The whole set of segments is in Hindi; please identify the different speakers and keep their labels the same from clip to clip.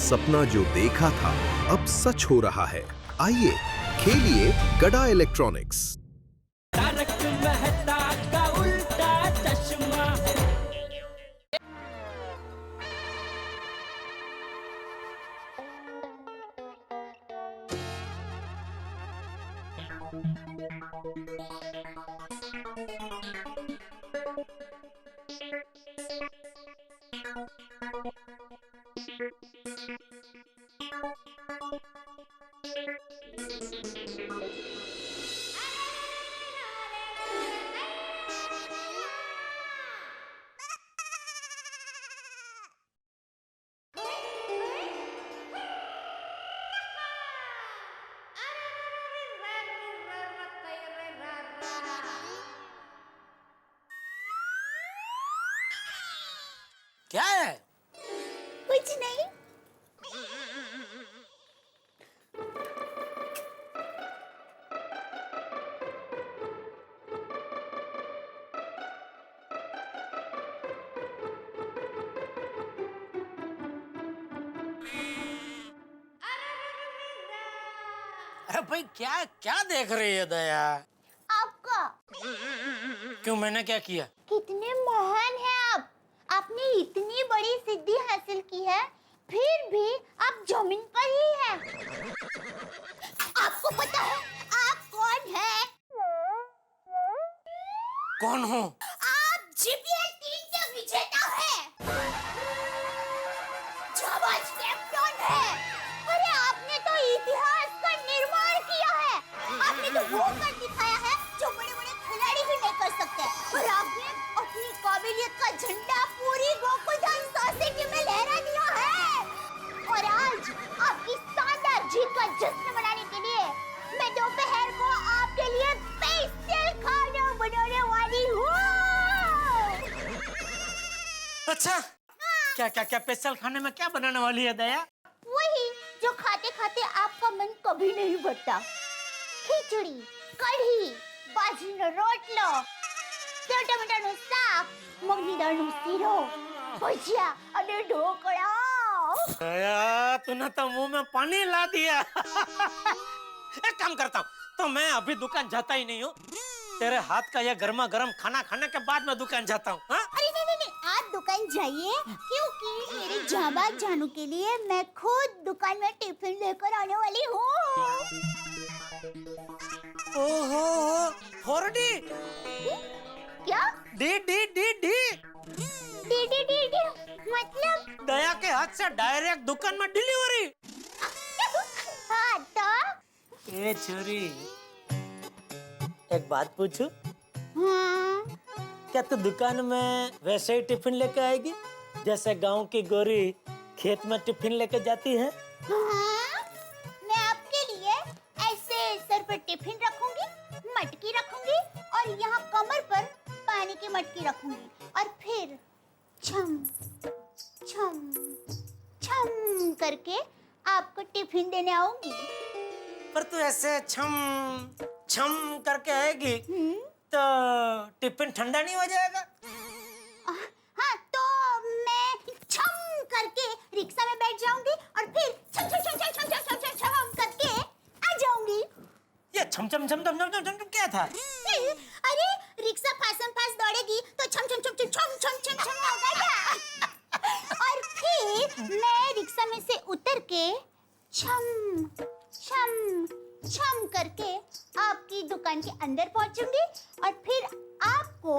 Speaker 1: सपना जो देखा था अब सच हो रहा है। आइए खेलिए गड़ा इलेक्ट्रॉनिक्स।
Speaker 2: तारक मेहता का उल्टा चश्मा। क्या है?
Speaker 3: कुछ नहीं।
Speaker 2: अरे भाई क्या क्या देख रही है दया?
Speaker 3: आपका
Speaker 2: क्यों, मैंने क्या किया?
Speaker 3: कितने महान हैं आप। आपने इतनी बड़ी सिद्धि हासिल की है, फिर भी आप जमीन पर ही हैं। आपको पता है आप कौन हैं?
Speaker 2: कौन हूँ?
Speaker 3: आप जीपीएल टीम के विजेता हैं। जाबाज कैप्टन हैं। अरे आपने तो इतिहास का निर्माण किया है। आपने तो वो कर दिखाया है जो बड़े-बड़े खिलाड़ी भी नहीं कर सकते। और आपने अपनी काबिलियत का झंडा पूरी गोकुलधाम सोसाइटी में लहरा दिया है। और आज आपकी शानदार जीत का जश्न मनाने के लिए मैं दोपहर को आपके लिए स्पेशल खाना बनाने वाली हूँ।
Speaker 2: अच्छा, क्या क्या क्या स्पेशल खाने में क्या बनाने वाली है दया?
Speaker 3: वही जो खाते खाते आपका मन कभी नहीं भरता। खिचड़ी, कढ़ी, बाजरीનો રોટલો, સેવ ટમેટાનું શાક, મગની દાળનું શીરો, ભજીયા અને ઢોકળા।
Speaker 2: दया, तूने तो मुंह में पानी ला दिया। एक काम करता हूँ, तो मैं अभी दुकान जाता ही नहीं हूँ। तेरे हाथ का ये गर्मा गर्म खाना खाने के बाद मैं दुकान जाता हूँ। हाँ?
Speaker 3: अरे नहीं, आप दुकान जाइए, क्योंकि मेरे जाबाज जानू के लिए मैं खुद दुकान में टिफिन लेकर आने वाली हूँ।
Speaker 2: ओहो, 4D।
Speaker 3: क्या?
Speaker 2: D D D D.
Speaker 3: D मतलब?
Speaker 2: दया के हाथ से डायरेक्ट दुकान में डिलीवरी।
Speaker 3: हाँ तो?
Speaker 2: ए छोरी, एक बात पूछूं?
Speaker 3: हाँ।
Speaker 2: क्या तू दुकान में वैसे ही टिफिन लेके आएगी जैसे गांव की गोरी खेत में टिफिन लेके जाती है?
Speaker 3: हाँ, मैं आपके लिए ऐसे सर पर टिफिन रखूंगी, मटकी रखूंगी और यहाँ कमर पर पानी की मटकी रखूंगी और फिर छम छम छम करके आपको टिफिन देने आऊंगी।
Speaker 2: पर तू ऐसे छम छम करके आएगी तो टिफिन ठंडा नहीं हो जाएगा?
Speaker 3: हाँ, तो मैं छम करके रिक्शा में बैठ जाऊंगी और फिर छम छम छम छम छम छम छम छम करके आ जाऊंगी।
Speaker 2: ये छम छम छम छम छम छम छम क्या था?
Speaker 3: अरे रिक्शा फासम फास दौड़ेगी तो छम छम छम छम छम छम छम छम होगा क्या? और फिर मैं रिक्शा में से उतर के छम छम छम करके आपकी दुकान के अंदर पहुंचूंगी और फिर आपको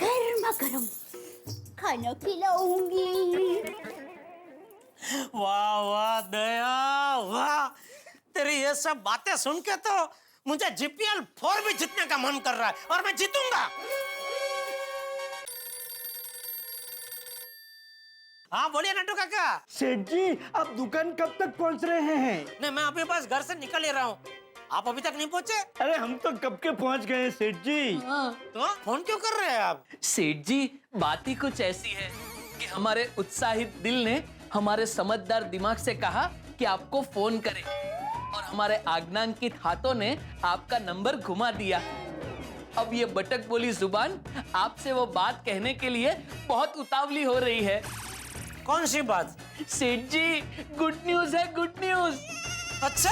Speaker 3: गर्मा गर्म खाना खिलाऊंगी।
Speaker 2: वाह वाह दया वाह, तेरी ये सब बातें सुन के तो मुझे जीपीएल 4 भी जीतने का मन कर रहा है और मैं जीतूंगा। हाँ बोलिए नट्टू काका।
Speaker 4: सेठ जी, आप दुकान कब तक पहुंच रहे हैं?
Speaker 2: नहीं, मैं अभी बस घर से निकल ही रहा हूँ। आप अभी तक नहीं पहुंचे?
Speaker 4: अरे हम तो कब के पहुंच गए हैं सेठ जी।
Speaker 2: तो फोन क्यों कर रहे हैं आप?
Speaker 5: सेठ जी, बात ही कुछ ऐसी है कि हमारे उत्साहित दिल ने हमारे समझदार दिमाग से कहा कि आपको फोन करें और हमारे आज्ञांकित हाथों ने आपका नंबर घुमा दिया। अब ये बटक बोली जुबान आपसे वो बात कहने के लिए बहुत उतावली हो रही है।
Speaker 2: कौन सी बात?
Speaker 5: सेठ जी, गुड न्यूज है, गुड न्यूज।
Speaker 2: अच्छा,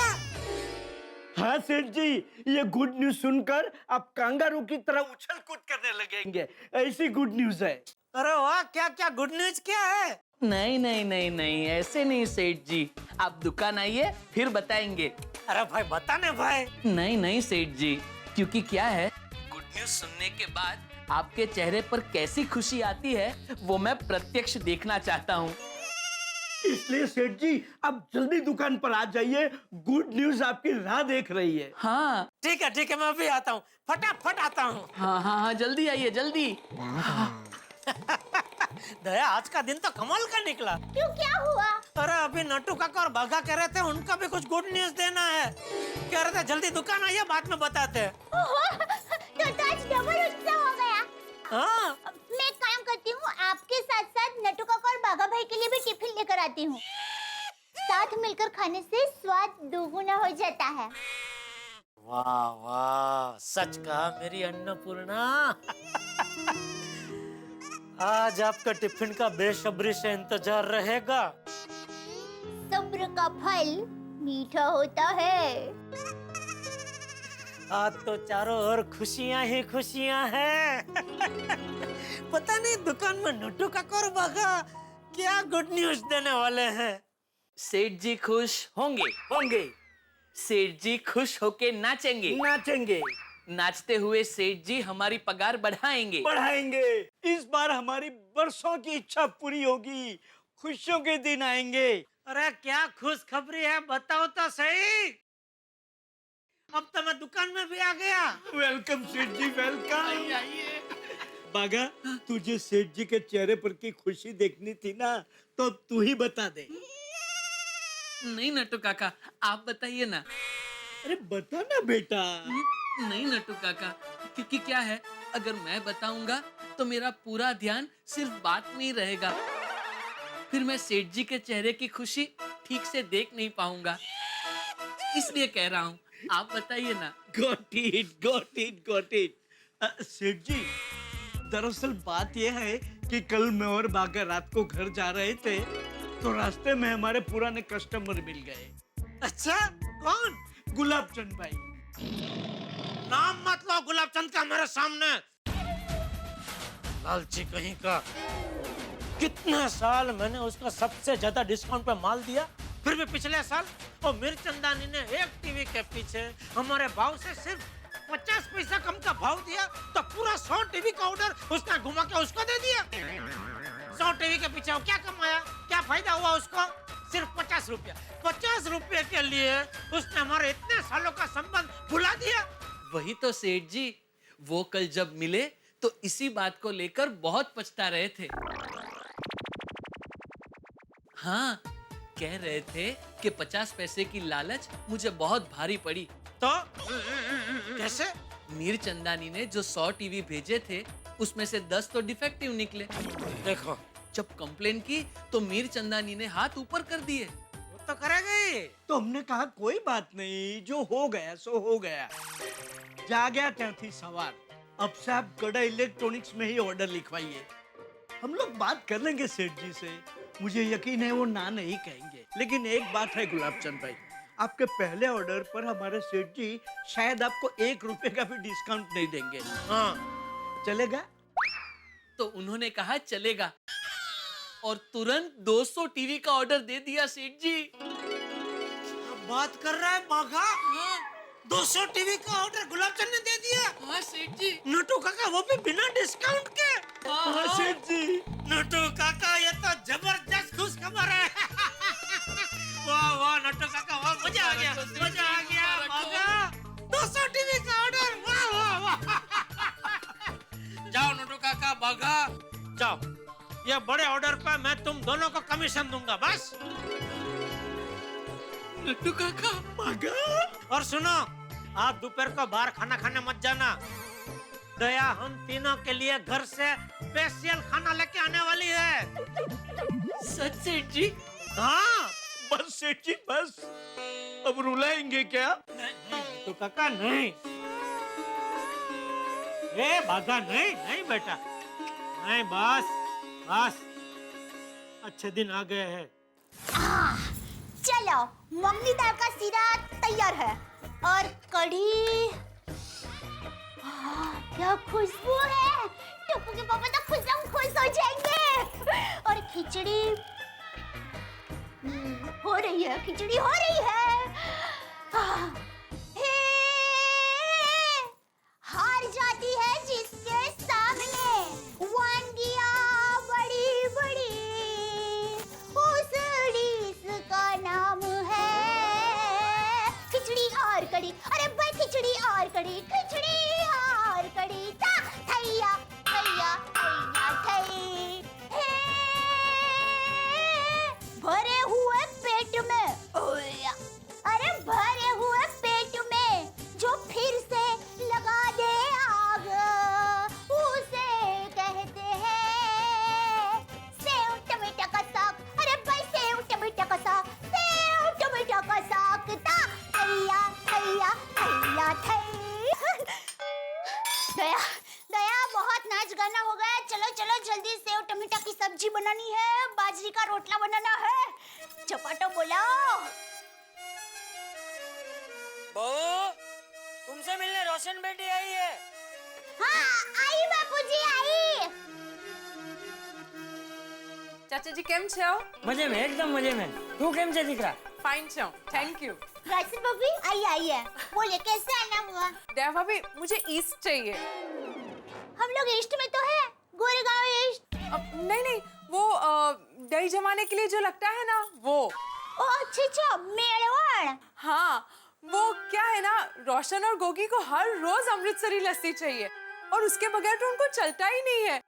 Speaker 4: हाँ सेठ जी, ये गुड न्यूज सुनकर आप कांगारू की तरह उछल कूद करने लगेंगे, ऐसी गुड न्यूज है।
Speaker 2: अरे वाह, क्या क्या गुड न्यूज क्या है?
Speaker 5: नहीं नहीं नहीं नहीं, ऐसे नहीं सेठ जी, आप दुकान आइए फिर बताएंगे।
Speaker 2: अरे भाई बताने भाई।
Speaker 5: नहीं नहीं सेठ जी, क्योंकि क्या है, गुड न्यूज सुनने के बाद आपके चेहरे पर कैसी खुशी आती है वो मैं प्रत्यक्ष देखना चाहता हूँ।
Speaker 4: इसलिए सेठ जी आप जल्दी दुकान पर आ जाइए, गुड न्यूज आपकी राह देख रही है।
Speaker 5: हाँ
Speaker 2: ठीक है, मैं अभी आता हूँ, फटाफट आता हूँ।
Speaker 5: हाँ हाँ हाँ, जल्दी आइए जल्दी।
Speaker 2: दया, आज का दिन तो कमाल का निकला।
Speaker 3: क्यों, क्या हुआ?
Speaker 2: अरे अभी नट्टू काका और बाघा कह रहे थे उनका भी कुछ गुड न्यूज देना है। कह रहे थे जल्दी दुकान आइए, बाद में बताते हैं।
Speaker 3: तो आज डबल उत्सव हो गया।
Speaker 2: हाँ,
Speaker 3: मैं एक काम करती हूँ, आपके साथ साथ नट्टू काका और बाघा भाई के लिए भी टिफिन लेकर आती हूँ। साथ मिलकर खाने से स्वाद दोगुना हो जाता है।
Speaker 2: वाह वाह, सच कहा मेरी अन्नपूर्णा। आज आपका टिफिन का बेसब्री से इंतजार रहेगा।
Speaker 3: सब्र का फल मीठा होता है।
Speaker 2: आज तो चारों ओर खुशियां ही खुशियां हैं। पता नहीं दुकान में नट्टू काका और बाघा क्या गुड न्यूज देने वाले हैं।
Speaker 5: सेठ जी खुश होंगे,
Speaker 4: होंगे,
Speaker 5: सेठ जी खुश होके नाचेंगे,
Speaker 4: नाचेंगे,
Speaker 5: नाचते हुए सेठ जी हमारी पगार बढ़ाएंगे।
Speaker 4: बढ़ाएंगे। इस बार हमारी बरसों की इच्छा पूरी होगी, खुशियों के दिन आएंगे।
Speaker 2: अरे क्या खुशखबरी है, बताओ तो सही। अब तो मैं दुकान में भी आ गया।
Speaker 4: वेलकम सेठ जी, वेलकम। बागा, तुझे सेठ जी के चेहरे पर की खुशी देखनी थी ना, तो तू ही बता दे।
Speaker 5: नहीं नट्टू काका, आप बताइए ना।
Speaker 4: अरे बता ना बेटा।
Speaker 5: नहीं नट्टू काका, क्योंकि क्या है, अगर मैं बताऊंगा तो मेरा पूरा ध्यान सिर्फ बात में ही रहेगा, फिर मैं सेठ जी के चेहरे की खुशी ठीक से देख नहीं पाऊंगा, इसलिए कह रहा हूँ, आप बताइए ना।
Speaker 4: Got it, got it, got it. सेठ जी, दरअसल बात यह है कि कल मैं और बागा रात को घर जा रहे थे, तो रास्ते में हमारे पुराने कस्टमर मिल गए।
Speaker 2: अच्छा, कौन?
Speaker 4: गुलाब चंद भाई।
Speaker 2: नाम मत लो गुलाब चंद का मेरे सामने। लालची कहीं का। कितने साल मैंने उसका सबसे ज्यादा डिस्काउंट पे माल दिया, फिर भी पिछले साल वो मिर्चंदानी ने एक टीवी के पीछे हमारे भाव से सिर्फ 50 पैसा कम का भाव दिया, तो पूरा 100 टीवी का ऑर्डर उसने घुमा के उसको दे दिया। 100 टीवी के पीछे वो क्या कमाया, क्या फायदा हुआ उसको? सिर्फ 50 रुपया। 50 रुपये के लिए उसने हमारे इतने सालों का संबंध भुला दिया।
Speaker 5: वही तो सेठ जी, वो कल जब मिले तो इसी बात को लेकर बहुत पछता रहे थे। हाँ, कह रहे थे कि 50 पैसे की लालच मुझे बहुत भारी पड़ी।
Speaker 2: तो कैसे?
Speaker 5: मीर चंदानी ने जो 100 टीवी भेजे थे, उसमें से 10 तो डिफेक्टिव निकले।
Speaker 2: देखो,
Speaker 5: जब कंप्लेन की तो मीर चंदानी ने हाथ ऊपर कर दिए।
Speaker 2: वो तो करेगा ही।
Speaker 4: तो हमने कहा कोई बात नहीं, जो हो गया सो हो गया। जा गया त्याथी सवार। अब से आप गड़ा इलेक्ट्रॉनिक्स में ही ऑर्डर लिखवाइए। हम लोग बात कर लेंगे सेठ जी से, मुझे यकीन है वो ना नहीं कहेंगे। लेकिन एक बात है गुलाब चंद भाई, आपके पहले ऑर्डर पर हमारे सेठ जी शायद आपको 1 रुपए का भी डिस्काउंट नहीं देंगे।
Speaker 2: हाँ,
Speaker 4: चलेगा?
Speaker 5: तो उन्होंने कहा चलेगा, और तुरंत 200 टीवी का ऑर्डर दे दिया सेठ जी।
Speaker 2: अब बात कर रहा है बाघा? 200 टीवी का ऑर्डर गुलाबचंद ने दे दिया।
Speaker 5: हाँ सेठ जी।
Speaker 2: नट्टू काका, वो भी बिना डिस्काउंट के।
Speaker 4: हाँ सेठ जी।
Speaker 2: नट्टू काका, ये तो जबरदस्त खुश खबर है। वाह वाह नट्टू काका, वाह, मजा आ गया, मजा आ गया। बाघा, 200 टीवी का ऑर्डर, वाह वाह वाह। जाओ नट्टू काका, बाघा, जाओ। ये बड़े ऑर्डर पे मैं तुम दोनों को कमीशन दूंगा, बस।
Speaker 5: नट्टू काका,
Speaker 4: बागा।
Speaker 2: और सुनो, आप दोपहर को बाहर खाना खाने मत जाना। दया हम तीनों के लिए घर से स्पेशल खाना लेके आने वाली है।
Speaker 5: सच सेठ जी?
Speaker 2: हाँ,
Speaker 4: बस सेठ जी बस, अब रुलाएंगे क्या?
Speaker 2: तो काका नहीं। ए बाघा, नहीं नहीं बेटा, नहीं, बस बस। अच्छे दिन आ गए हैं।
Speaker 3: चलो, मम्मी दाल का सीरा तैयार है और कढ़ी। क्या खुशबू है! टप्पू के पापा तो खुश हो जाएंगे। और खिचड़ी हो रही है, खिचड़ी हो रही है। हे, हार जाती है जिसके सामने वांगियां बड़ी बड़ी, उस डिश का नाम है खिचड़ी और कढ़ी। अरे भाई खिचड़ी और कढ़ी, खिचड़ी और कढ़ी, थैया थैया थैया थै। भरे हुए पेट में, अरे भरे हुए पेट में जो फिर से लगा दे आग, उसे कहते हैं सेव टमाटर का साग। अरे भाई सेव टमाटर का साग, सेव टमाटर का साग, थैया थैया थैया थै। दया दया, बहुत नाच गाना हो गया। चलो चलो जल्दी सेव टमाटर की सब्जी बनानी है, बाजरी का रोटला बनाना है। चपाटो बोलाओ।
Speaker 6: बहू, तुमसे मिलने रोशन बेटी आई है।
Speaker 3: हाँ, आई बापूजी आई।
Speaker 7: ચાચાજી કેમ છો?
Speaker 6: मजे में, एकदम मजे में। तू केम से दिख रहा?
Speaker 7: फाइन છો, थैंक यू।
Speaker 3: राशन भाभी आई है। बोले कैसे आना हुआ?
Speaker 7: दया भाभी, मुझे ईस्ट चाहिए।
Speaker 3: हम लोग ईस्ट में तो है, गोरेगांव ईस्ट।
Speaker 7: नहीं नहीं, वो दही जमाने के लिए जो लगता है ना, वो।
Speaker 3: ओ अच्छा, मेड़वाड़।
Speaker 7: हाँ, वो क्या है ना, रोशन और गोगी को हर रोज अमृतसरी लस्सी चाहिए और उसके बगैर तो उनको चलता ही नहीं है।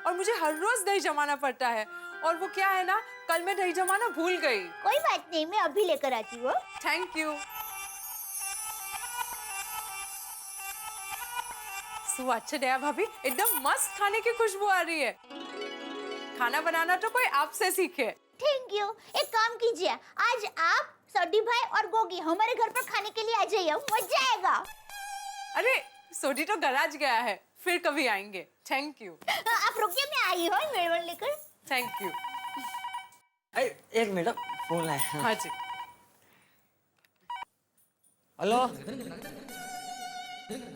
Speaker 7: और मुझे हर रोज दही जमाना पड़ता है। और वो क्या है ना, कल मैं दही जमाना भूल गई।
Speaker 3: कोई बात नहीं, मैं अभी लेकर आती हूँ।
Speaker 7: Thank you. अच्छा दया भाभी, एकदम मस्त खाने की खुशबू आ रही है। खाना बनाना तो कोई आपसे सीखे।
Speaker 3: Thank you. एक काम कीजिए, आज आप सोडी भाई और गोगी हमारे घर पर खाने के लिए आ जाइए, मजा आएगा।
Speaker 7: अरे सोडी तो गराज गया है, फिर कभी आएंगे। Thank you.
Speaker 3: आप रुकिए, मैं आई हूँ मेड़वाड़ लेकर।
Speaker 7: Thank you.
Speaker 6: एक मिनट, फोन आया।
Speaker 7: हाँ जी।
Speaker 6: हेलो।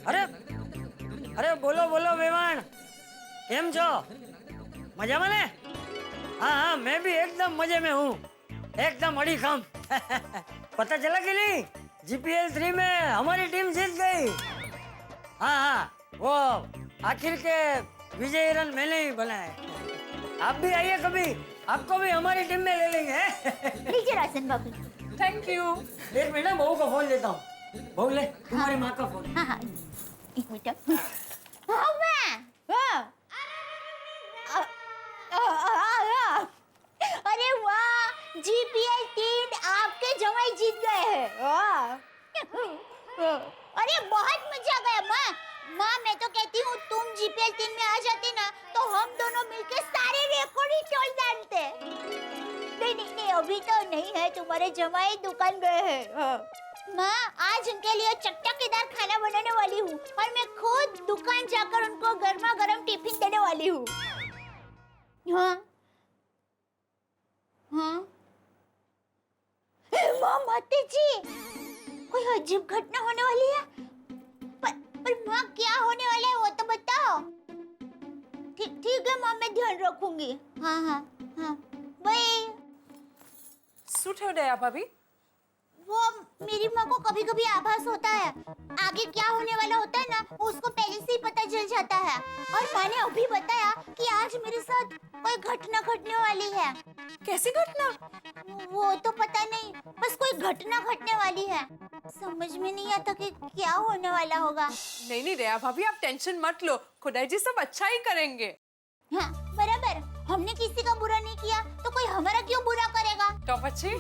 Speaker 6: अरे अरे बोलो बोलो मेहमान, केम छो? मजा में ने? हाँ हाँ, मैं भी एकदम मजे में हूँ, एकदम अड़ीखम। पता चला कि नहीं, जीपीएल 3 में हमारी टीम जीत गई। हाँ हाँ, वो आखिर के विजयी रन मैंने ही बनाए। आप भी आइए कभी, आपको भी हमारी टीम में ले लेंगे।
Speaker 3: लीजिए राशन बाबू।
Speaker 7: Thank you.
Speaker 6: एक मिनट, बहू को फोन देता हूँ। बहू ले, तुम्हारी माँ का फोन।
Speaker 3: हाँ हाँ, एक मिनट। हाँ मैं, हाँ। अरे वाह, जीपीएल 3 आपके जमाई जीत गए हैं। वाह। अरे बहुत मजा आ गया माँ। माँ मैं तो कहती हूँ तुम जीपीएल 3 में आ जाती ना, तो हम दोनों मिलके सारे रिकॉर्ड ही तोड़ डालते। नहीं नहीं नहीं, अभी तो नहीं है, तुम्हारे जमाई दुकान गए हैं। हाँ। माँ आज उनके लिए चटकेदार खाना बनाने वाली हूँ और मैं खुद दुकान जाकर उनको गर्मा गर्म टिफिन देने वाली हूँ। हाँ हाँ। माँ माते जी, कोई अजीब घटना होने वाली है। पर माँ क्या होने वाला है वो तो बताओ। ठीक है माँ, मैं ध्यान रखूंगी। हाँ हाँ हाँ, बाय।
Speaker 7: सूट हो दया भाभी।
Speaker 3: वो मेरी माँ को कभी कभी आभास होता है, आगे क्या होने वाला होता है ना, उसको पहले से ही पता चल जाता है। और माँ ने अभी बताया कि आज मेरे साथ कोई घटना घटने वाली है।
Speaker 7: कैसी घटना?
Speaker 3: वो तो पता नहीं, बस कोई घटना घटने वाली है। समझ में नहीं आता कि क्या होने वाला होगा।
Speaker 7: नहीं नहीं दया भाभी, आप टेंशन मत लो, खुदाई जी सब अच्छा ही करेंगे।
Speaker 3: हाँ बराबर, हमने किसी का बुरा नहीं किया तो कोई हमारा क्यों बुरा करेगा।
Speaker 7: टॉप अच्छी,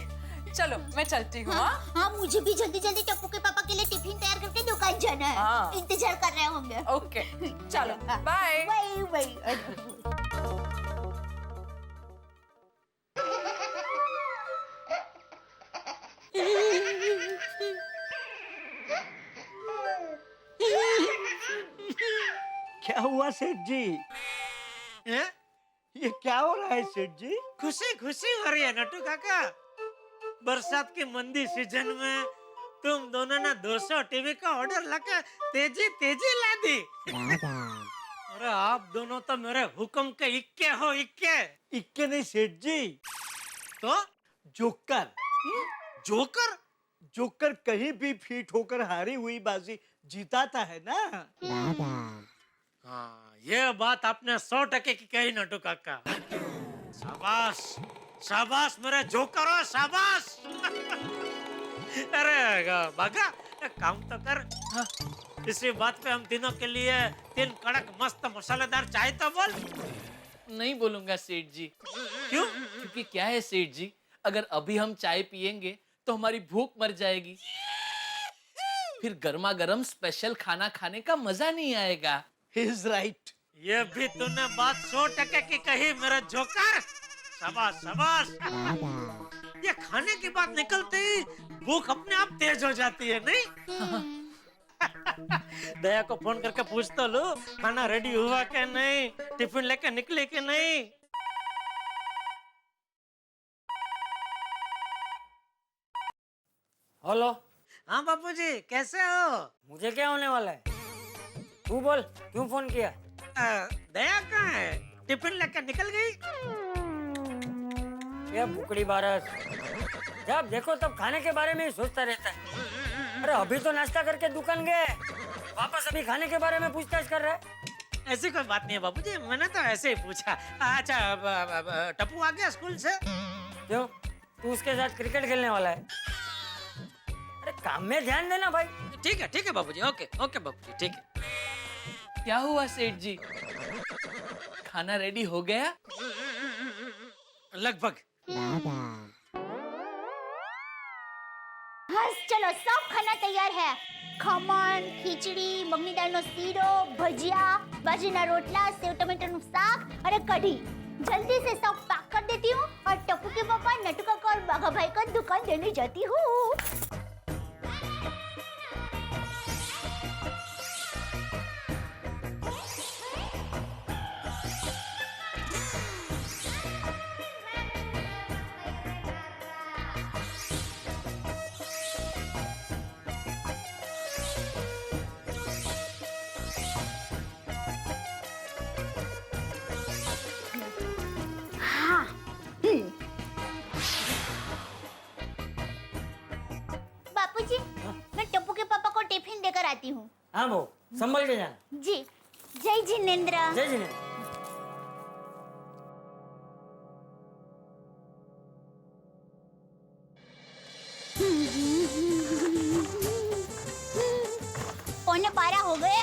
Speaker 7: चलो मैं चलती हूँ।
Speaker 3: हाँ, हाँ मुझे भी जल्दी जल्दी टप्पू के पापा के लिए टिफिन तैयार करके दुकान जाना है।
Speaker 7: हाँ।
Speaker 3: इंतजार कर रहे होंगे।
Speaker 7: ओके चलो, बाय।
Speaker 3: Bye bye.
Speaker 4: क्या हुआ सेठ जी?
Speaker 2: हैं?
Speaker 4: ये क्या हो रहा है सेठ जी?
Speaker 2: खुशी खुशी हो रही है नटू काका। बरसात की मंदी सीजन में तुम दोनों ने 200 टीवी का ऑर्डर लगा तेजी तेजी ला दी। अरे आप दोनों तो मेरे हुक्म के इक्के हो, इक्के।
Speaker 4: इक्के नहीं सेठ जी,
Speaker 2: तो
Speaker 4: जोकर।
Speaker 2: जोकर?
Speaker 4: जोकर कहीं भी फिट होकर हारी हुई बाजी जीताता है ना।
Speaker 2: हाँ, ये बात आपने 100% की कही नटू काका। शाबाश शाबाश मेरे जोकर हो, शाबाश। अरे बागा एक काम तो कर। हाँ, इसी बात पे हम तीनों के लिए 3 कड़क मस्त मसालेदार चाय तो बोल।
Speaker 5: नहीं बोलूंगा सेठ जी।
Speaker 2: क्यों?
Speaker 5: क्योंकि क्या है सेठ जी, अगर अभी हम चाय पियेंगे तो हमारी भूख मर जाएगी, फिर गर्मा गर्म स्पेशल खाना खाने का मजा नहीं आएगा।
Speaker 4: He is right.
Speaker 2: ये भी तूने बात 100% की कही मेरे जोकर। शाबाश शाबाश। ये खाने की बात निकलते ही भूख अपने आप तेज हो जाती है नहीं? दया को फोन करके पूछ तो लो खाना रेडी हुआ कि नहीं, टिफिन लेके निकले कि नहीं।
Speaker 6: हेलो।
Speaker 2: हाँ बापूजी कैसे हो?
Speaker 6: मुझे क्या होने वाला है? तू बोल, क्यों फोन किया?
Speaker 2: दया कहाँ है? टिफिन लेके निकल गई?
Speaker 6: ये बुकड़ी बारस, जब देखो तब खाने के बारे में ही सोचता रहता है। अरे अभी तो नाश्ता करके दुकान गए, वापस अभी खाने के बारे में पूछताछ कर रहा है।
Speaker 2: ऐसी कोई बात नहीं है बापूजी, मैंने तो ऐसे ही पूछा। अच्छा टप्पू आ गया स्कूल से?
Speaker 6: क्यों, तू उसके साथ क्रिकेट खेलने वाला है? अरे काम में ध्यान देना भाई।
Speaker 2: ठीक है बापूजी, ओके ओके बापूजी, ठीक है।
Speaker 5: क्या हुआ सेठ जी, खाना रेडी हो गया?
Speaker 2: लगभग।
Speaker 3: हाँ चलो सब खाना तैयार है। खमण, खीचड़ी, मगनी दाल नो सीरो, भजिया, बाजरीना रोटला, सेव टमाटर નું શાક और कढ़ी। जल्दी से सब पैक कर देती हूँ और टप्पू के पापा, नटू काका और बाघा भाई को दुकान देने जाती हूँ। बापूजी, मैं टप्पू के पापा को टिफिन देकर आती हूँ।
Speaker 6: हाँ वो संभल के जाना।
Speaker 3: जी, जय जिनेंद्र।
Speaker 6: जय जिनेंद्र।
Speaker 3: पौने 12 हो गए।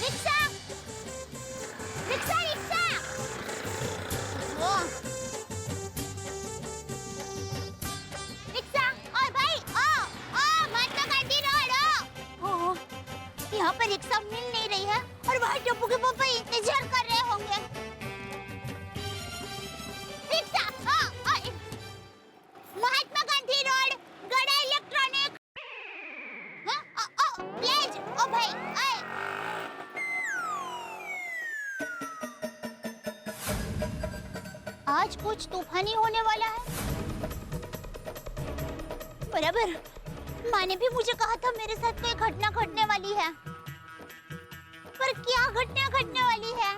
Speaker 3: Rickshaw, rickshaw, rickshaw. ओ, रिक्शा, ओए भाई, महात्मा गांधी रोड, ओ, यहाँ पर रिक्शा मिल नहीं रही है और वहाँ टप्पू के पापा इंतजार कर रहे होंगे। रिक्शा, महात्मा गांधी रोड, गड़ा इलेक्ट्रॉनिक। प्लीज, ओ भाई, आज कुछ तूफानी होने वाला है। बराबर, माँ ने भी मुझे कहा था मेरे साथ कोई घटना घटने वाली है, पर क्या घटना घटने वाली है?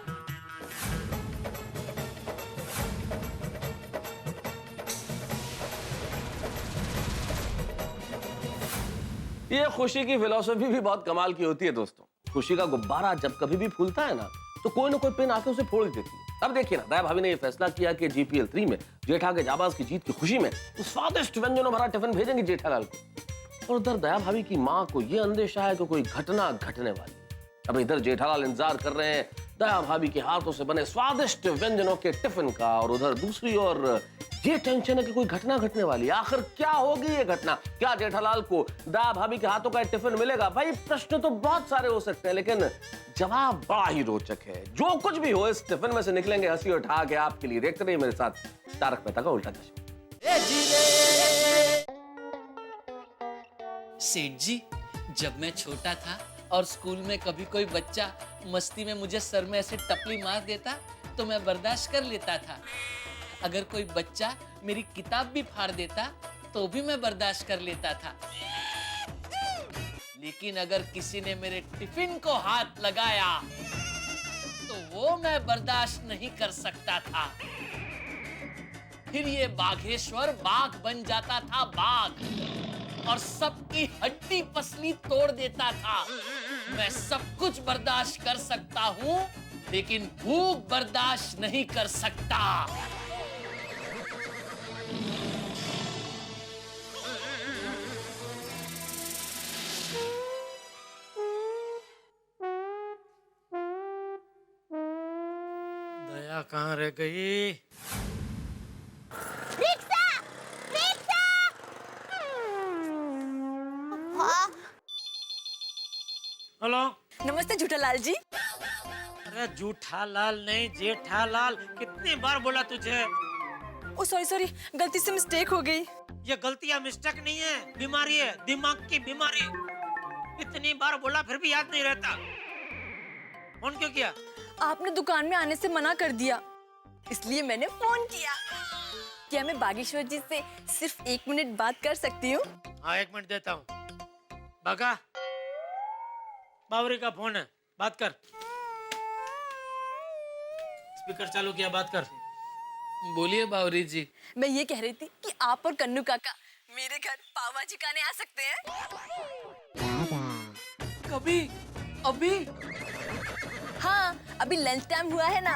Speaker 8: ये खुशी की फिलॉसफी भी बहुत कमाल की होती है दोस्तों। खुशी का गुब्बारा जब कभी भी फूलता है ना, तो कोई ना कोई पिन आके उसे फोड़ देती है। अब देखिए ना, दया भाभी ने ये फैसला किया कि GPL 3 में जेठा के जाबाज की जीत की खुशी में स्वादिष्ट व्यंजनों भरा टिफिन भेजेंगे जेठालाल को। और उधर दया भाभी की माँ को ये अंदेशा है कि कोई घटना घटने वाली है। अब इधर जेठालाल इंतजार कर रहे हैं दया भाभी के हाथों से बने स्वादिष्ट व्यंजनों के टिफिन का, और उधर दूसरी ओर ये टेंशन है कि कोई घटना घटने वाली है। आखिर क्या होगी ये घटना? क्या जेठालाल को दया भाभी के हाथों का टिफिन मिलेगा? भाई प्रश्न तो बहुत सारे हो सकते हैं, लेकिन जवाब बड़ा ही रोचक है। जो कुछ भी हो इस टिफिन में से निकलेंगे हंसी और ठा के आपके लिए। देखते रहिए मेरे साथ तारक मेहता का उल्टा चश्मा।
Speaker 5: सेठ जी, जब मैं छोटा था और स्कूल में कभी कोई बच्चा मस्ती में मुझे सर में ऐसे टपली मार देता तो मैं बर्दाश्त कर लेता था। अगर कोई बच्चा मेरी किताब भी फाड़ देता तो भी मैं बर्दाश्त कर लेता था। लेकिन अगर किसी ने मेरे टिफिन को हाथ लगाया तो वो मैं बर्दाश्त नहीं कर सकता था। फिर ये बाघेश्वर बाघ बन जाता था, बाघ, और सबकी हड्डी पसली तोड़ देता था। मैं सब कुछ बर्दाश्त कर सकता हूँ लेकिन भूख बर्दाश्त नहीं कर सकता।
Speaker 2: दया कहाँ रह गई?
Speaker 3: रिक्शा! रिक्शा! हाँ,
Speaker 2: हेलो।
Speaker 9: नमस्ते झूठालाल जी।
Speaker 2: अरे जूठा लाल नहीं, जेठा लाल। कितनी बार बोला तुझे?
Speaker 9: ओ सॉरी सॉरी, गलती से मिस्टेक हो गई।
Speaker 2: ये गलती या मिस्टेक नहीं है, बीमारी है, दिमाग की बीमारी। इतनी बार बोला फिर भी याद नहीं रहता। फोन क्यों किया?
Speaker 9: आपने दुकान में आने से मना कर दिया, इसलिए मैंने फोन किया। क्या मैं बागेश्वर जी से सिर्फ 1 मिनट बात कर सकती हूँ?
Speaker 2: हाँ, 1 मिनट देता हूँ। बागा, बावरी का फोन है, बात कर। स्पीकर चालू किया, बात कर।
Speaker 5: बोलिए बावरी जी।
Speaker 9: मैं ये कह रही थी कि आप और कन्नू काका मेरे घर पाव भाजी खाने आ सकते हैं?
Speaker 5: कभी? अभी?
Speaker 9: हाँ, अभी लंच टाइम हुआ है ना।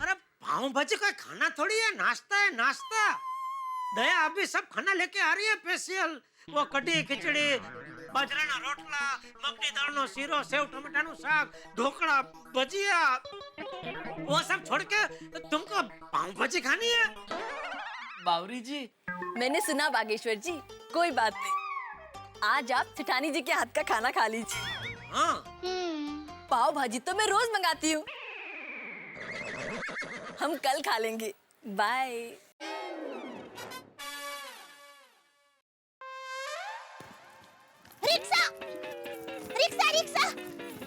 Speaker 2: अरे पाव भाजी का खाना थोड़ी है, नाश्ता है, नाश्ता। दया अभी सब खाना लेके आ रही है स्पेशल। वो कढ़ी खिचड़ी, बाजराना रोटला, मकनी दाळनो सीरो, सेव टमाटाનું શાક, ढोकड़ा, भजिया, वो सब छोड़ के तुमको पाव भाजी खानी है?
Speaker 5: बावरी जी,
Speaker 9: मैंने सुना बागेश्वर जी, कोई बात नहीं। आज आप सेठानी जी के हाथ का खाना खा लीजिए।
Speaker 2: हाँ।
Speaker 9: पाव भाजी तो मैं रोज मंगाती हूँ। हम कल खा लेंगे। बाय।
Speaker 3: रिक्शा! रिक्शा! रिक्शा!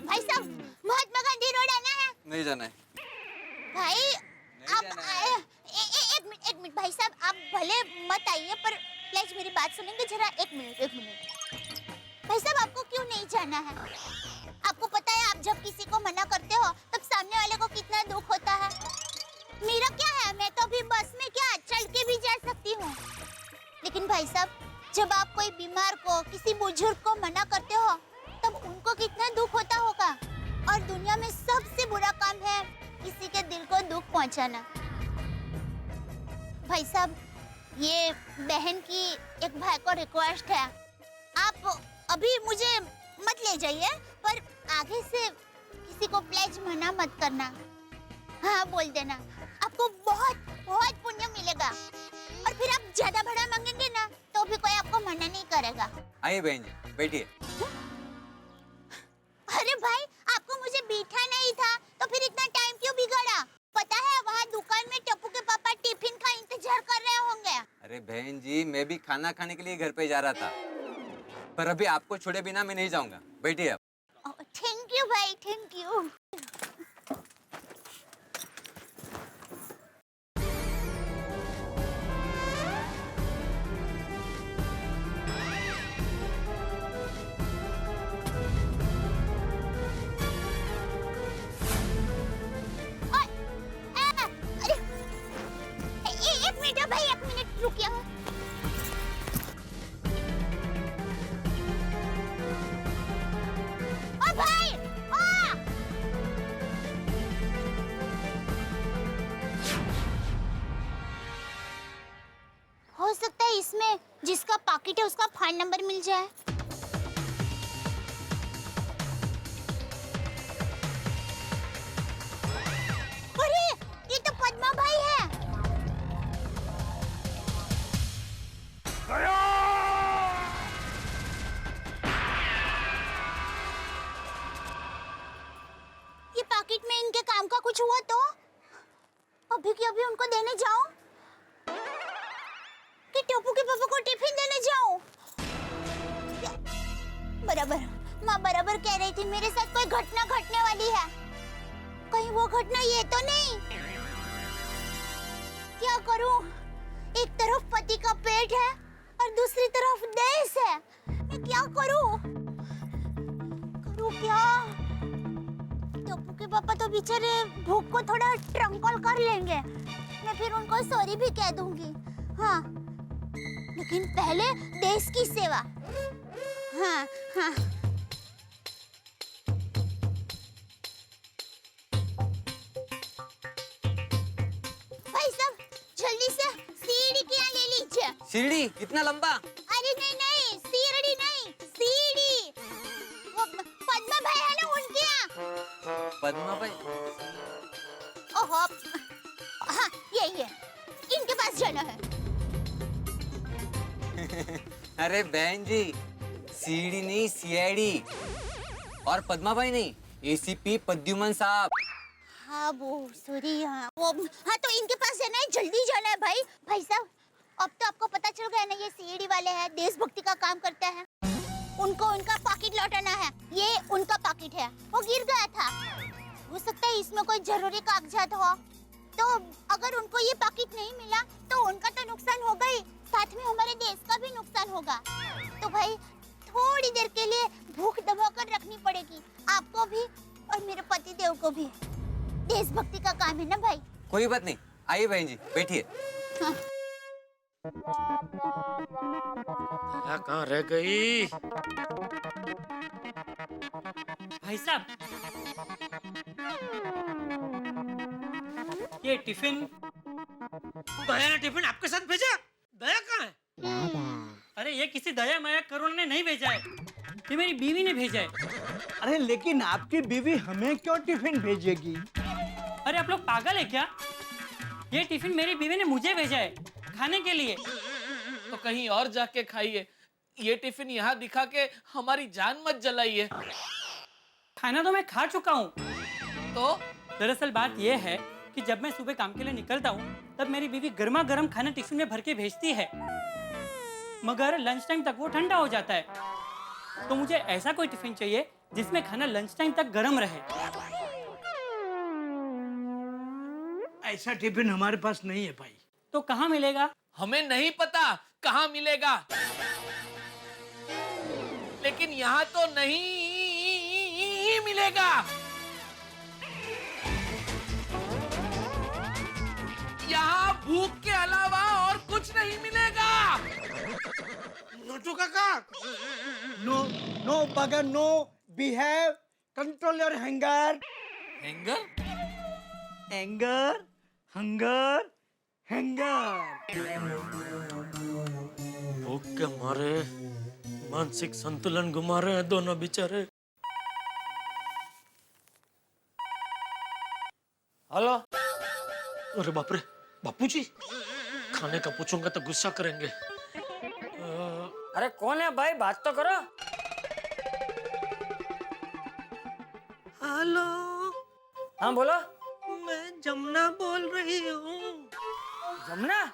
Speaker 3: भाई साहब, महात्मा गांधी रोड आना है।
Speaker 10: नहीं जाना है
Speaker 3: भाई, आप एक मिनट भाई साहब, आप भले मत आइए पर प्लीज मेरी बात सुनेंगे जरा? 1 मिनट। भाई साहब, आपको क्यों नहीं जाना है? आपको पता है आप जब किसी को मना करते हो तब सामने वाले को कितना दुख होता है। मेरा क्या है, मैं तो अभी बस में क्या चल के भी जा सकती हूँ। लेकिन भाई साहब, जब आप कोई बीमार को, किसी बुजुर्ग को मना करते हो तब उनको कितना दुख होता होगा। और दुनिया में सबसे बुरा काम है किसी के दिल को दुख पहुंचाना। भाई साहब, ये बहन की एक भाई को रिक्वेस्ट है, आप अभी मुझे मत ले जाइए पर आगे से किसी को प्लीज मना मत करना। हाँ, बोल देना, आपको बहुत बहुत पुण्य मिलेगा। और फिर आप ज्यादा भाड़ा मांगेंगे ना तो भी कोई आपको मना नहीं करेगा।
Speaker 10: आइए बहन जी, बैठिए।
Speaker 3: अरे भाई, आपको मुझे बैठा नहीं था तो फिर इतना टाइम क्यों बिगाड़ा? पता है वहाँ दुकान में टप्पू के पापा टिफिन का इंतजार कर रहे होंगे।
Speaker 10: अरे बहन जी, मैं भी खाना खाने के लिए घर पे जा रहा था, पर अभी आपको छोड़े बिना मैं नहीं जाऊंगा। बैठिए आप।
Speaker 3: थैंक यू भाई, थैंक यू। भाई 1 मिनट रुकिए। ओ भाई, ओ! हो सकता है इसमें जिसका पाकिट है उसका फोन नंबर मिल जाए। अरे, ये तो पद्मा भाई है। कह रही थी मेरे साथ कोई घटना घटने वाली है। कहीं वो घटना ये तो नहीं? क्या करूं? एक तरफ पति का पेट है और दूसरी तरफ देश है। मैं क्या करूं? करूं क्या? टप्पू के पापा तो बेचारे भूख को थोड़ा ट्रंकल कर लेंगे। मैं फिर उनको सॉरी भी कह दूंगी। हाँ, लेकिन पहले देश की सेवा। हाँ हाँ। भाई साहब, जल्दी से सीढ़ी की यहाँ ले लीजिए।
Speaker 10: सीढ़ी इतना लंबा?
Speaker 3: अरे नहीं नहीं, सीढ़ी नहीं, सीढ़ी। वो पद्मा भाई है ना, उनके यहाँ।
Speaker 10: पद्मा भाई?
Speaker 3: ओहो, हाँ यही है, इनके पास जाना है।
Speaker 10: अरे बहन जी, सीढ़ी नहीं सीआईडी। और पद्मा भाई नहीं, एसीपी प्रद्युमन साहब।
Speaker 3: हाँ वो सॉरी। हाँ वो, हाँ तो इनके पास जाना है, जल्दी जाना है भाई। भाई साहब, अब तो आपको पता चल गया ना, ये सीआईडी वाले हैं, देशभक्ति का काम करते हैं। उनको उनका पाकिट लौटाना है। ये उनका पाकिट है, वो गिर गया था। हो सकता है इसमें कोई जरूरी कागजात हो, तो अगर उनको ये पाकिट नहीं मिला तो उनका तो नुकसान होगा ही, साथ में हमारे देश का भी नुकसान होगा। तो भाई थोड़ी देर के लिए भूख दबा कर रखनी पड़ेगी, आपको भी और मेरे पति देव को भी। देशभक्ति का काम है ना भाई।
Speaker 10: कोई बात नहीं, आइए बहन जी बैठिए।
Speaker 3: हाँ।
Speaker 2: कहाँ रह गई?
Speaker 6: भाई साहब, ये टिफिन
Speaker 2: दया ने टिफिन आपके साथ भेजा? दया कहाँ है?
Speaker 6: अरे ये किसी दया माया करुणा ने नहीं भेजा है, ये मेरी बीवी ने भेजा है।
Speaker 4: अरे लेकिन आपकी बीवी हमें क्यों टिफिन भेजेगी?
Speaker 6: अरे आप लोग पागल है क्या? ये टिफिन मेरी बीवी ने मुझे भेजा है खाने के लिए।
Speaker 5: तो कहीं और जाके खाइए, ये टिफिन यहाँ दिखा के हमारी जान मत जलाइए।
Speaker 6: खाना तो मैं खा चुका हूँ।
Speaker 5: तो
Speaker 6: दरअसल बात ये है कि जब मैं सुबह काम के लिए निकलता हूँ तब मेरी बीवी गर्मा गर्म खाना टिफिन में भर के भेजती है, मगर लंच टाइम तक वो ठंडा हो जाता है। तो मुझे ऐसा कोई टिफिन चाहिए जिसमें खाना लंच टाइम तक गर्म रहे।
Speaker 4: ऐसा टिफिन हमारे पास नहीं है भाई।
Speaker 6: तो कहाँ मिलेगा?
Speaker 5: हमें नहीं पता कहाँ मिलेगा, लेकिन यहाँ तो नहीं मिलेगा। यहाँ भूख के अलावा और कुछ नहीं मिलेगा।
Speaker 2: नोटू काका,
Speaker 4: no no bugger no, behave, control your hanger.
Speaker 5: Hanger?
Speaker 4: Anger, hunger, hanger.
Speaker 2: भूख के मारे मानसिक संतुलन गुमा रहे हैं दोनों बेचारे। हेलो। अरे बाप रे, बापू जी, खाने का पूछूंगा तो गुस्सा करेंगे।
Speaker 6: अरे कौन है भाई, बात तो करो।
Speaker 2: हेलो,
Speaker 6: हाँ बोलो।
Speaker 2: मैं जमुना बोल रही हूँ।
Speaker 6: जमुना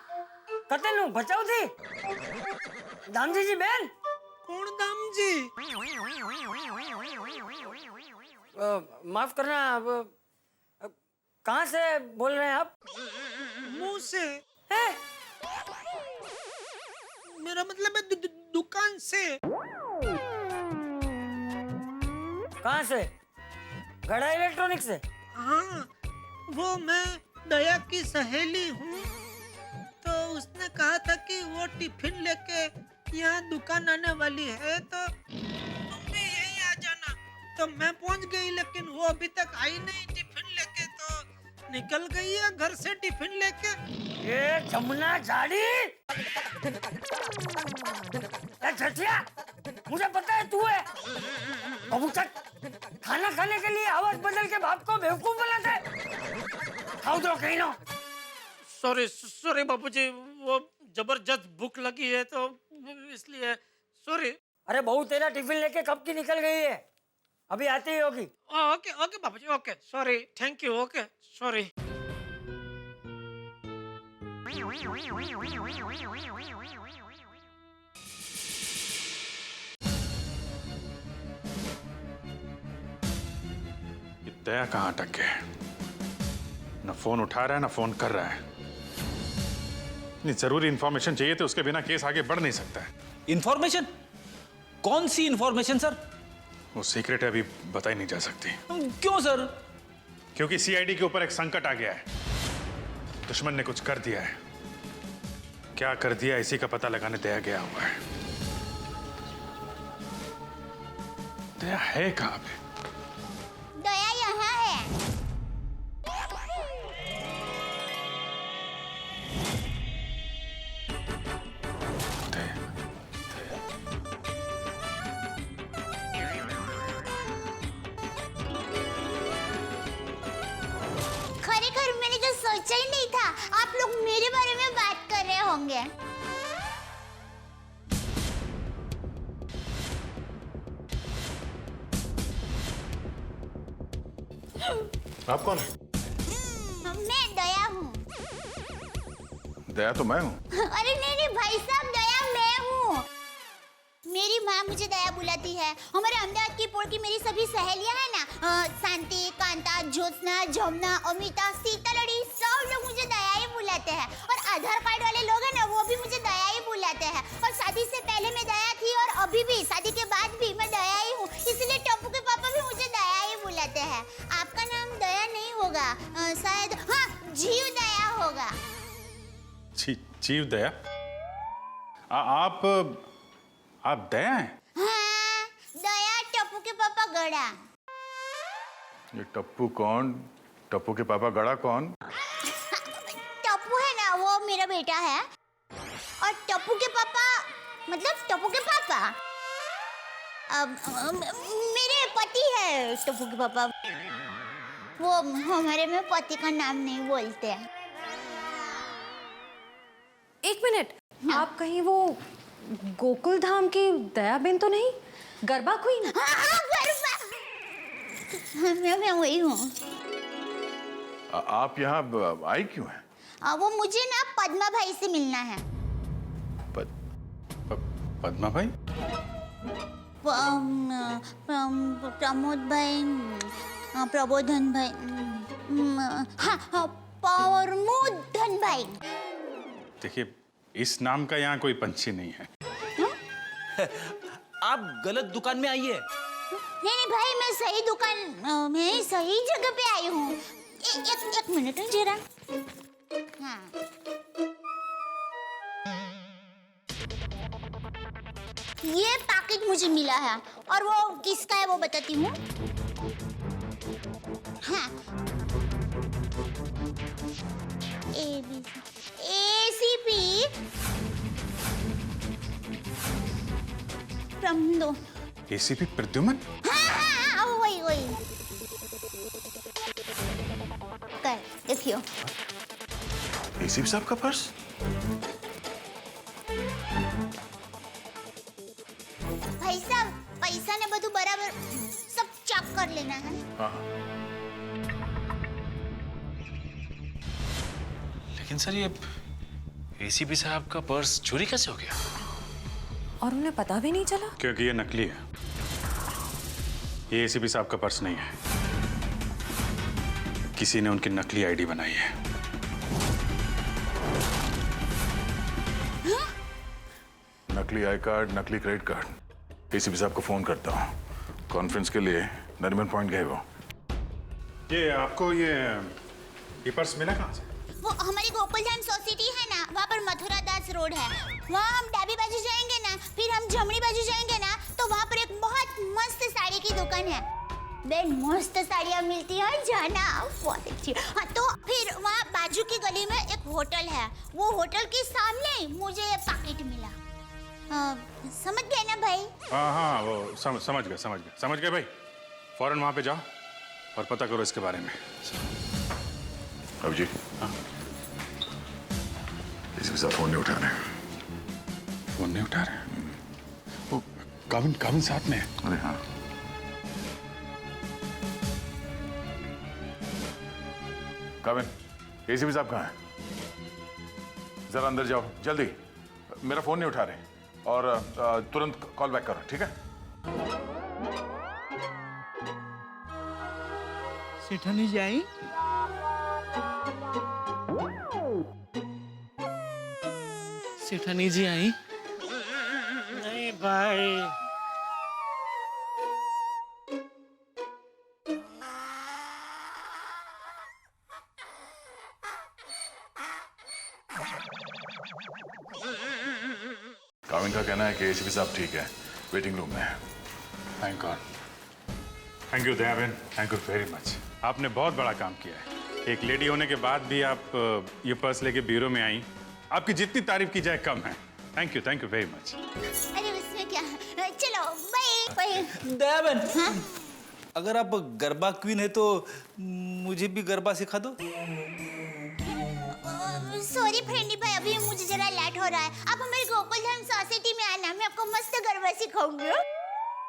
Speaker 6: कते नु बचाओ थी दामजी जी बहन।
Speaker 2: कौन दाम जी?
Speaker 6: माफ करना, कहाँ से बोल रहे हैं आप?
Speaker 2: मुंह से।
Speaker 6: है?
Speaker 2: मेरा मतलब है दुकान से।
Speaker 6: कहाँ से? गड़ा इलेक्ट्रॉनिक से?
Speaker 2: हाँ, वो मैं दया की सहेली हूँ, तो उसने कहा था कि वो टिफिन लेके यहाँ दुकान आने वाली है, तो तुम भी यहीं आ जाना। तो मैं पहुँच गई, लेकिन वो अभी तक आई नहीं टिफिन लेके, तो निकल गई है घर से टिफिन लेके।
Speaker 6: ये जमुना झाड़ी, झटिया, मुझे पता है तू है। अब तक खाना खाने के लिए आवाज बदल के बाप को बेवकूफ बनाता है। खाओ दो कहीं ना।
Speaker 2: सॉरी सॉरी बापूजी, वो जबरदस्त भूख लगी है तो इसलिए सॉरी।
Speaker 6: अरे बहू तेरा टिफिन लेके कब की निकल गई है, अभी आती ही होगी।
Speaker 2: Okay okay Bapuji, okay, sorry, thank you, okay, sorry.
Speaker 11: Daya कहाँ अटक गया? न फोन उठा रहा है, न फोन कर रहा है। इतनी जरूरी इंफॉर्मेशन चाहिए तो उसके बिना केस आगे बढ़ नहीं सकता है।
Speaker 12: इंफॉर्मेशन? कौन सी इंफॉर्मेशन सर?
Speaker 11: वो सीक्रेट है, अभी बताई नहीं जा सकती।
Speaker 12: क्यों सर?
Speaker 11: क्योंकि सीआईडी के ऊपर एक संकट आ गया है। दुश्मन ने कुछ कर दिया है। क्या कर दिया इसी का पता लगाने दया गया हुआ है। दया है कहाँ पे?
Speaker 3: दया यहाँ है। खरेखर मैंने तो सोचा ही नहीं था आप लोग मेरे बारे में बात कर रहे होंगे।
Speaker 11: आप कौन है?
Speaker 3: मैं दया हूँ।
Speaker 11: दया तो मैं हूँ।
Speaker 3: अरे नहीं भाई साहब, दया मैं हूँ। मेरी माँ मुझे दया बुलाती है। हमारे अहमदाबाद की पोड़ की मेरी सभी सहेलियां हैं ना, शांति, कांता, ज्योत्सना, जमुना, अमिता, सीतालड़ी, सब लोग मुझे दया ही बुलाते हैं। और आधार कार्ड वाले लोग हैं ना, वो भी मुझे दया ही बुलाते हैं। और शादी से पहले मैं दया थी और अभी भी, शादी के बाद भी मैं दया ही हूँ। इसलिए टप्पू के पापा भी मुझे दया ही बुलाते हैं। आपका नाम दया नहीं होगा, शायद हाँ जीव दया होगा।
Speaker 11: जीव दया? आप दया हैं?
Speaker 3: हाँ, दया टप्पू के पापा गड़ा।
Speaker 11: ये टप्पू कौन? टप्पू के पापा गड़ा कौन?
Speaker 3: टप्पू है ना, वो मेरा बेटा है। और टप्पू के पापा मतलब टप्पू के पापा मेरे पति है। टप्पू के पापा वो हमारे में पति का नाम नहीं बोलते हैं।
Speaker 13: एक मिनट, आप कहीं वो गोकुल धाम की दयाबेन तो नहीं? गरबा क्वीन?
Speaker 3: हाँ, गरबा। मैं वही हूँ।
Speaker 11: आप यहाँ आई क्यों हैं?
Speaker 3: वो मुझे ना पद्मा भाई से मिलना है।
Speaker 11: पद्मा भाई?
Speaker 3: प्रमोद भाई, प्रबोधन भाई, हाँ प्रमोधन भाई।
Speaker 11: देखिए, इस नाम का यहाँ कोई पंछी नहीं है।
Speaker 12: आप गलत दुकान में आई है।
Speaker 3: नहीं भाई, मैं सही दुकान, मैं सही जगह पे आई हूँ। एक मिनट जरा। हाँ, ये पैकेट मुझे मिला है और वो किसका है वो बताती हूँ। हाँ, ACP प्रमदो।
Speaker 11: ACP प्रद्युमन?
Speaker 3: हाँ, वही। कर देखियो।
Speaker 11: ACP साहब का पर्स?
Speaker 3: भाई साहब, पैसा ने બધું बराबर सब चेक कर लेना है।
Speaker 11: हाँ।
Speaker 14: लेकिन सर, ये ACP साहब का पर्स चोरी कैसे हो गया?
Speaker 13: और उन्हें पता भी नहीं चला?
Speaker 11: क्योंकि ये नकली है। ये ACP साहब का पर्स नहीं है। किसी ने उनकी नकली आईडी बनाई है।
Speaker 3: हाँ?
Speaker 15: नकली आई कार्ड, नकली क्रेडिट कार्ड। ACP साहब को फोन करता हूँ। कॉन्फ्रेंस के लिए नरीमन पॉइंट गए वो।
Speaker 11: ये आपको ये पर्स मिला कहाँ से?
Speaker 3: वो हमारी गोकुलधाम सोसाइटी है ना, वहाँ पर मथुरा दास रोड है। वहाँ हम डाबी बाजू जाएंगे ना, फिर हम जमनी बाजू जाएंगे ना, तो वहाँ पर एक बहुत मस्त साड़ी की दुकान है। बेन मस्त साड़ियाँ मिलती है, जाना बहुत अच्छी। हाँ, तो फिर वहाँ बाजू की गली में एक होटल है। वो होटल के सामने मुझे ये पैकेट मिला। समझ गए ना भाई?
Speaker 11: हाँ, वो समझ गए भाई। फौरन वहाँ पे जाओ और पता करो इसके बारे में।
Speaker 15: अब जी, हाँ, ACP साहब फोन नहीं उठा रहे।
Speaker 11: फोन नहीं उठा रहे? वो काविन साथ में है।
Speaker 15: अरे हाँ, काविन, ACP साहब कहाँ हैं? जरा अंदर जाओ जल्दी। मेरा फोन नहीं उठा रहे और तुरंत कॉल बैक करो, ठीक है?
Speaker 4: सेठानी जी आई?
Speaker 12: सेठानी जी आई?
Speaker 2: नहीं भाई,
Speaker 15: काविन का कहना है कि एसीपी साहब ठीक है, वेटिंग रूम में है।
Speaker 11: Thank God. Thank you Dayaben, thank you very much. आपने बहुत बड़ा काम किया है। एक लेडी होने के बाद भी आप ये पर्स लेके ब्यूरो में आई। आपकी जितनी तारीफ की जाए कम है। Thank you very much.
Speaker 3: अरे उसमें क्या, चलो बाय बाय।
Speaker 12: दयाबेन, अगर आप गरबा क्वीन है तो मुझे भी गरबा सिखा दो।
Speaker 3: सॉरी फ्रेंडी भाई, अभी मुझे जरा लेट हो रहा है। आप हमारे गोकुलधाम सोसाइटी में आना, मैं आपको मस्त गरबा सिखाऊंगी।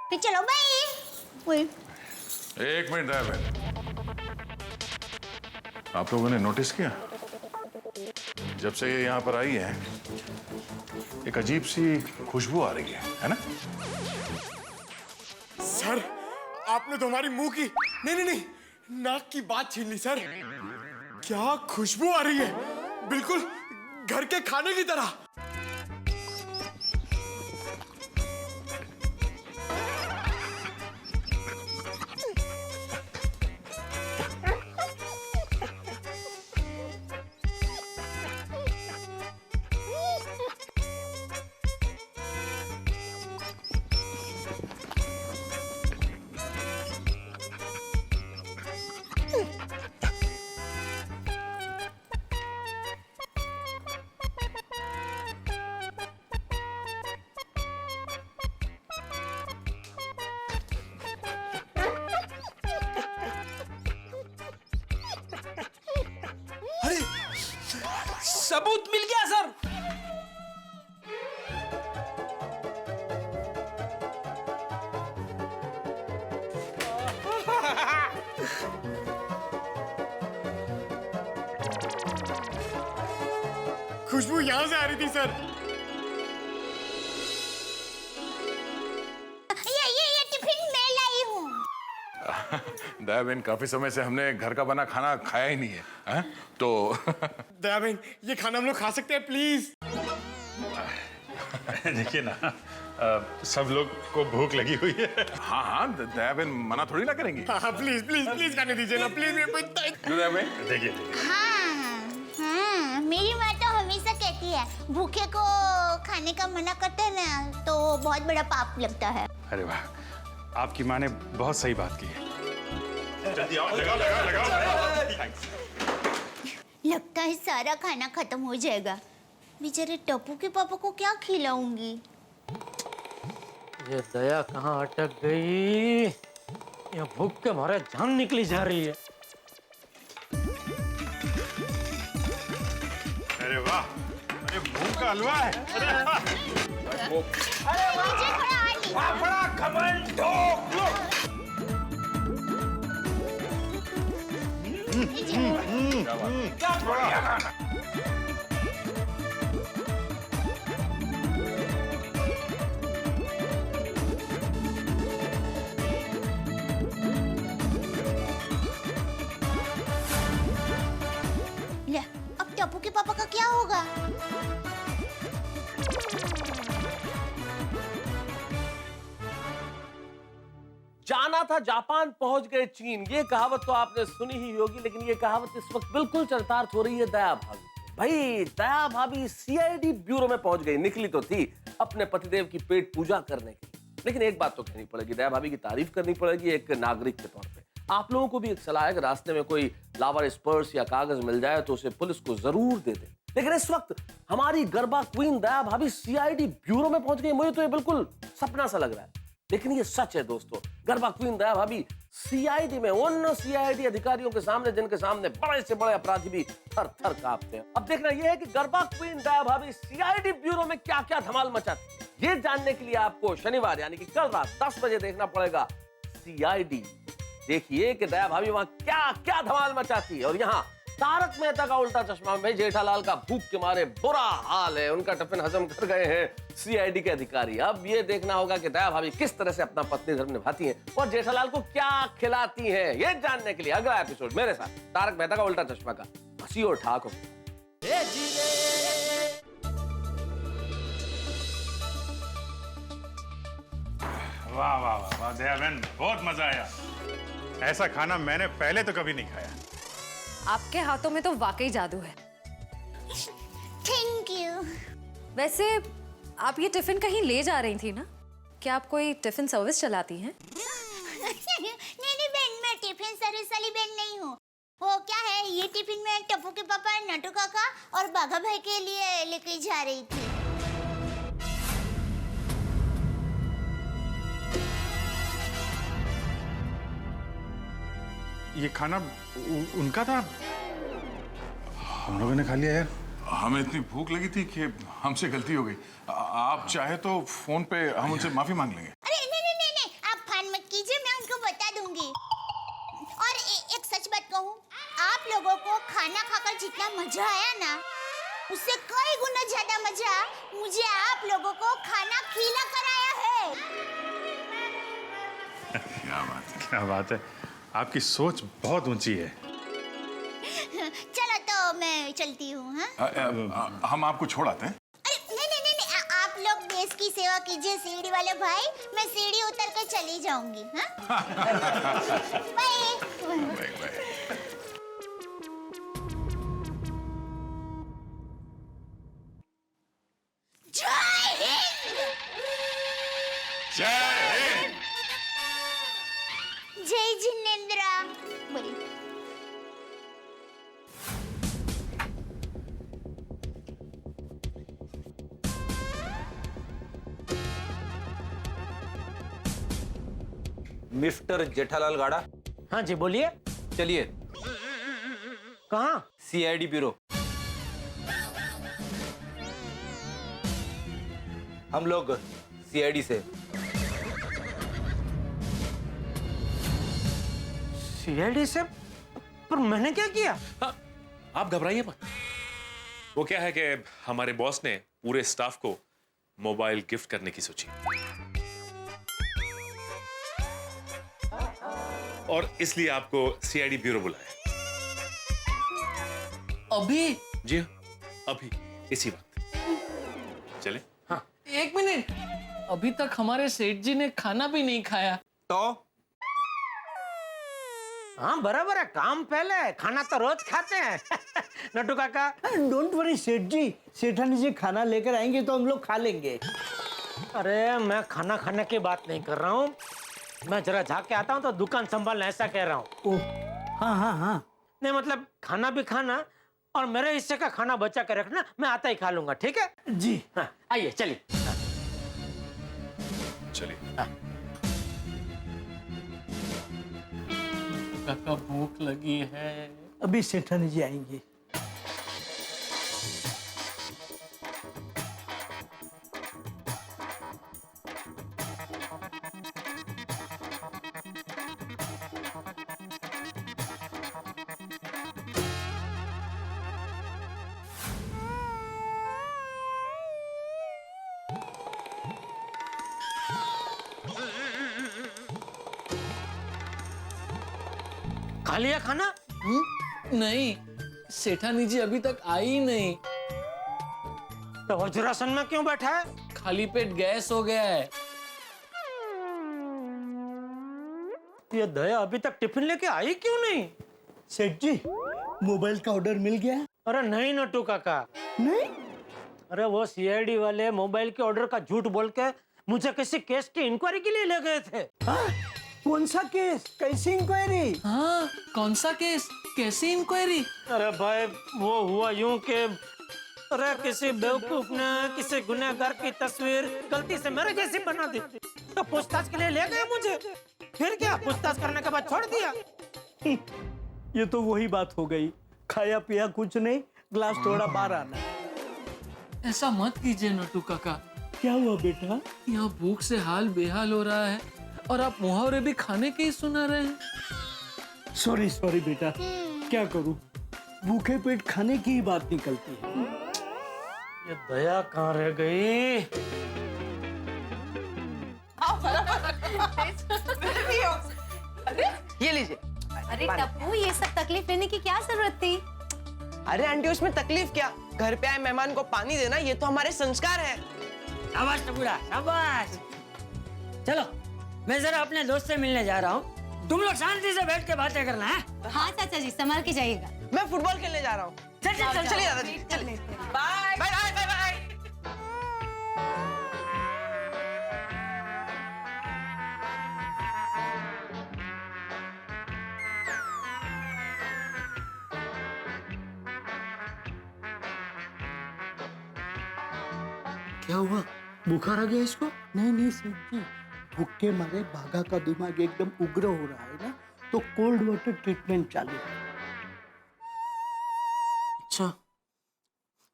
Speaker 3: फिर चलो बाय।
Speaker 15: एक मिनट दयाबेन, आप लोगों ने नोटिस किया जब से ये यहाँ पर आई है एक अजीब सी खुशबू आ रही है ना?
Speaker 16: सर, आपने तो हमारी मुंह की नहीं नाक की बात छीन ली सर। क्या खुशबू आ रही है, बिल्कुल घर के खाने की तरह।
Speaker 12: सबूत मिल गया सर।
Speaker 16: खुशबू यहां से आ रही थी सर।
Speaker 3: ये टिफिन मैं लाई हूँ।
Speaker 15: दयाबेन, काफी समय से हमने घर का बना खाना खाया ही नहीं है, हैं? तो
Speaker 16: दयाबेन, ये खाना हम लोग खा सकते हैं प्लीज?
Speaker 11: देखिए ना, सब लोग को भूख लगी हुई है।
Speaker 15: हाँ, दयाबेन मना थोड़ी ना करेंगे।
Speaker 16: हाँ, प्लीज प्लीज प्लीज खाने दीजिए ना, प्लीज।
Speaker 15: दयाबेन,
Speaker 11: देखिए
Speaker 3: हाँ, मेरी माँ तो हमेशा कहती है भूखे को खाने का मना करते हैं ना तो बहुत बड़ा पाप लगता है।
Speaker 11: अरे वाह, आपकी माँ ने बहुत सही बात की है। जल्दी आओ, लगाओ। थैंक्स।
Speaker 3: लगता है सारा खाना खत्म हो जाएगा। बेचारे टप्पू के पापा को क्या खिलाऊंगी?
Speaker 2: ये दया कहाँ अटक गई? ये भूख के मारे जान निकली जा रही है।
Speaker 11: अरे वाह, अरे मूंग का हलवा है।
Speaker 2: बड़ा घमंड ठोक लो।
Speaker 11: क्या बढ़िया खाना।
Speaker 3: ले, अब टप्पू के पापा का क्या होगा?
Speaker 8: जाना था जापान, पहुंच गए चीन। ये कहावत तो आपने सुनी ही होगी, लेकिन ये कहावत इस वक्त बिल्कुल चरितार्थ हो रही है दया भाभी। भाई, दया भाभी सीआईडी ब्यूरो में पहुंच गई। निकली तो थी अपने पतिदेव की पेट पूजा करने के लिए, लेकिन एक बात तो कहनी पड़ेगी, दया भाभी की तारीफ करनी पड़ेगी एक नागरिक के तौर पे। आप लोगों को भी एक सलाह है कि रास्ते में कोई लावारिस पर्स या कागज मिल जाए तो उसे पुलिस को जरूर दे दे। लेकिन इस वक्त हमारी गरबा क्वीन दया भाभी सीआईडी ब्यूरो में पहुंच गई। मुझे तो ये बिल्कुल सपना सा लग रहा है, लेकिन ये सच है दोस्तों। गरबा क्वीन दया भाभी सीआईडी में, उन सीआईडी अधिकारियों के सामने जिनके सामने बड़े से बड़े अपराधी भी थर थर कांपते हैं। अब देखना यह है कि गरबा क्वीन दया भाभी सीआईडी ब्यूरो में क्या क्या धमाल मचाती है। ये जानने के लिए आपको शनिवार यानी कि कल रात 10 बजे देखना पड़ेगा सीआईडी। देखिए कि दया भाभी वहां क्या क्या धमाल मचाती है। और यहाँ तारक मेहता का उल्टा चश्मा में जेठालाल का भूख के मारे बुरा हाल है। उनका टिफिन हजम कर गए हैं सीआईडी के अधिकारी। अब ये देखना होगा कि दया भाभी किस तरह से अपना पत्नी धर्म निभाती हैं और जेठालाल को क्या खिलाती हैं। ये जानने के लिए अगला एपिसोड मेरे साथ तारक मेहता का उल्टा चश्मा का। हंसी और ठाक हो।
Speaker 11: वाह वाह वाह वाह दया बहन, बहुत मजा आया। ऐसा खाना मैंने पहले तो कभी नहीं खाया।
Speaker 13: आपके हाथों में तो वाकई जादू है।
Speaker 3: Thank you.
Speaker 13: वैसे आप ये टिफिन कहीं ले जा रही थी ना? क्या आप कोई टिफिन सर्विस चलाती हैं?
Speaker 3: नहीं बहन, मैं टिफिन सर्विस वाली बहन नहीं हूँ। वो क्या है, ये टिफिन मैं टप्पू के पापा, नटू काका और बाघा भाई के लिए लेके जा रही थी।
Speaker 11: ये खाना उनका था, हम लोगों ने खा लिया यार।
Speaker 15: हमें इतनी भूख लगी थी कि हमसे गलती हो गई। आप चाहे तो फोन पे हम उनसे माफी मांग लेंगे।
Speaker 3: अरे नहीं, आप फोन मत कीजिए, मैं उनको बता दूंगी। और एक सच बात कहूँ, आप लोगों को खाना खाकर जितना मजा आया ना, उससे कई गुना ज्यादा मजा मुझे आप लोगों को खाना खिला कर आया है।
Speaker 15: क्या बात है,
Speaker 11: क्या बात है, आपकी सोच बहुत ऊंची है।
Speaker 3: चलो तो मैं चलती हूँ। हाँ?
Speaker 15: हम आपको छोड़ आते हैं।
Speaker 3: अरे नहीं, आप लोग देश की सेवा कीजिए सीढ़ी वाले भाई, मैं सीढ़ी उतर कर चली जाऊंगी। हाँ? बाय। जय हिंद।
Speaker 15: जय हिंद।
Speaker 3: जय जिनेंद्रा। बोलिए।
Speaker 10: मिस्टर जेठालाल गाड़ा।
Speaker 2: हाँ जी बोलिए।
Speaker 10: चलिए।
Speaker 2: कहाँ?
Speaker 10: CID bureau. हम लोग सीआईडी से।
Speaker 2: सीआईडी से? पर मैंने क्या किया?
Speaker 14: हाँ, आप घबराइए मत। वो क्या है कि हमारे बॉस ने पूरे स्टाफ को मोबाइल गिफ्ट करने की सोची और इसलिए आपको सीआईडी ब्यूरो बुलाया।
Speaker 5: अभी?
Speaker 14: जी अभी, इसी वक्त। चले?
Speaker 5: हाँ। एक मिनट, अभी तक हमारे सेठ जी ने खाना भी नहीं खाया।
Speaker 10: तो
Speaker 2: हाँ बराबर है, काम पहले, खाना तो रोज खाते हैं। नटू काका।
Speaker 4: डोंट वरी सेठ जी, सेठानी जी खाना लेकर आएंगे तो हम लोग खा लेंगे।
Speaker 2: अरे मैं खाना खाने की बात नहीं कर रहा हूँ, मैं जरा जाके आता हूँ तो दुकान संभालना, ऐसा कह रहा हूँ।
Speaker 4: हाँ।
Speaker 2: नहीं मतलब खाना भी खाना और मेरे हिस्से का खाना बचा के रखना, मैं आता ही खा लूंगा, ठीक है?
Speaker 4: जी।
Speaker 2: हाँ, आइए चलिए।
Speaker 14: चलिए।
Speaker 5: काका भूख लगी है।
Speaker 4: अभी सेठानी जी आएंगे।
Speaker 2: खा लिया खाना?
Speaker 5: नहीं, सेठानी जी अभी तक आई ही नहीं।
Speaker 2: तो वज्रासन में क्यों बैठा है?
Speaker 5: खाली पेट गैस हो गया है।
Speaker 2: ये दया अभी तक टिफिन लेके आई क्यों नहीं?
Speaker 4: सेठ जी, मोबाइल का ऑर्डर मिल गया?
Speaker 2: अरे नहीं नटू काका।
Speaker 4: नहीं?
Speaker 2: अरे वो सीआईडी वाले मोबाइल के ऑर्डर का झूठ बोल के मुझे किसी केस की इंक्वायरी के लिए ले गए थे।
Speaker 4: हाँ? कौन सा केस? कैसी इंक्वायरी?
Speaker 5: हाँ, कौन सा केस? कैसी इंक्वायरी?
Speaker 2: अरे भाई वो हुआ यूं कि अरे किसी बेवकूफ ने किसी गुनहगार की तस्वीर गलती से मेरे जैसी बना दी, तो पूछताछ के लिए ले गए मुझे। फिर क्या, पूछताछ करने के बाद छोड़ दिया।
Speaker 4: ये तो वही बात हो गई, खाया पिया कुछ नहीं, ग्लास थोड़ा बाहर आना।
Speaker 5: ऐसा मत कीजिए नटू काका।
Speaker 4: क्या हुआ बेटा?
Speaker 5: यहाँ भूख से हाल बेहाल हो रहा है और आप मुहावरे भी खाने के ही सुना रहे हैं।
Speaker 4: सॉरी बेटा, क्या करूं, भूखे पेट खाने की ही बात निकलती है।
Speaker 2: ये दया कहाँ रह गई?
Speaker 17: ये लीजिए।
Speaker 13: अरे टप्पू, ये सब तकलीफ लेने की क्या जरूरत थी?
Speaker 17: अरे आंटी, उसमें तकलीफ क्या? घर पे आए मेहमान को पानी देना ये तो हमारे संस्कार है।
Speaker 6: शाबाश टपुरा, शाबाश। चलो, मैं जरा अपने दोस्त से मिलने जा रहा हूँ। तुम लोग शांति से बैठ के बातें करना है।
Speaker 13: हाँ चाचा जी, संभाल के जाइएगा।
Speaker 17: मैं फुटबॉल खेलने जा रहा हूँ। चलिए दादाजी, चलिए। Bye bye bye bye bye.
Speaker 4: क्या हुआ? बुखार आ गया इसको? नहीं सेठ जी, भूख के मारे भागा का दिमाग एकदम उग्र हो रहा है ना, तो कोल्ड वाटर ट्रीटमेंट चालू है।
Speaker 2: अच्छा,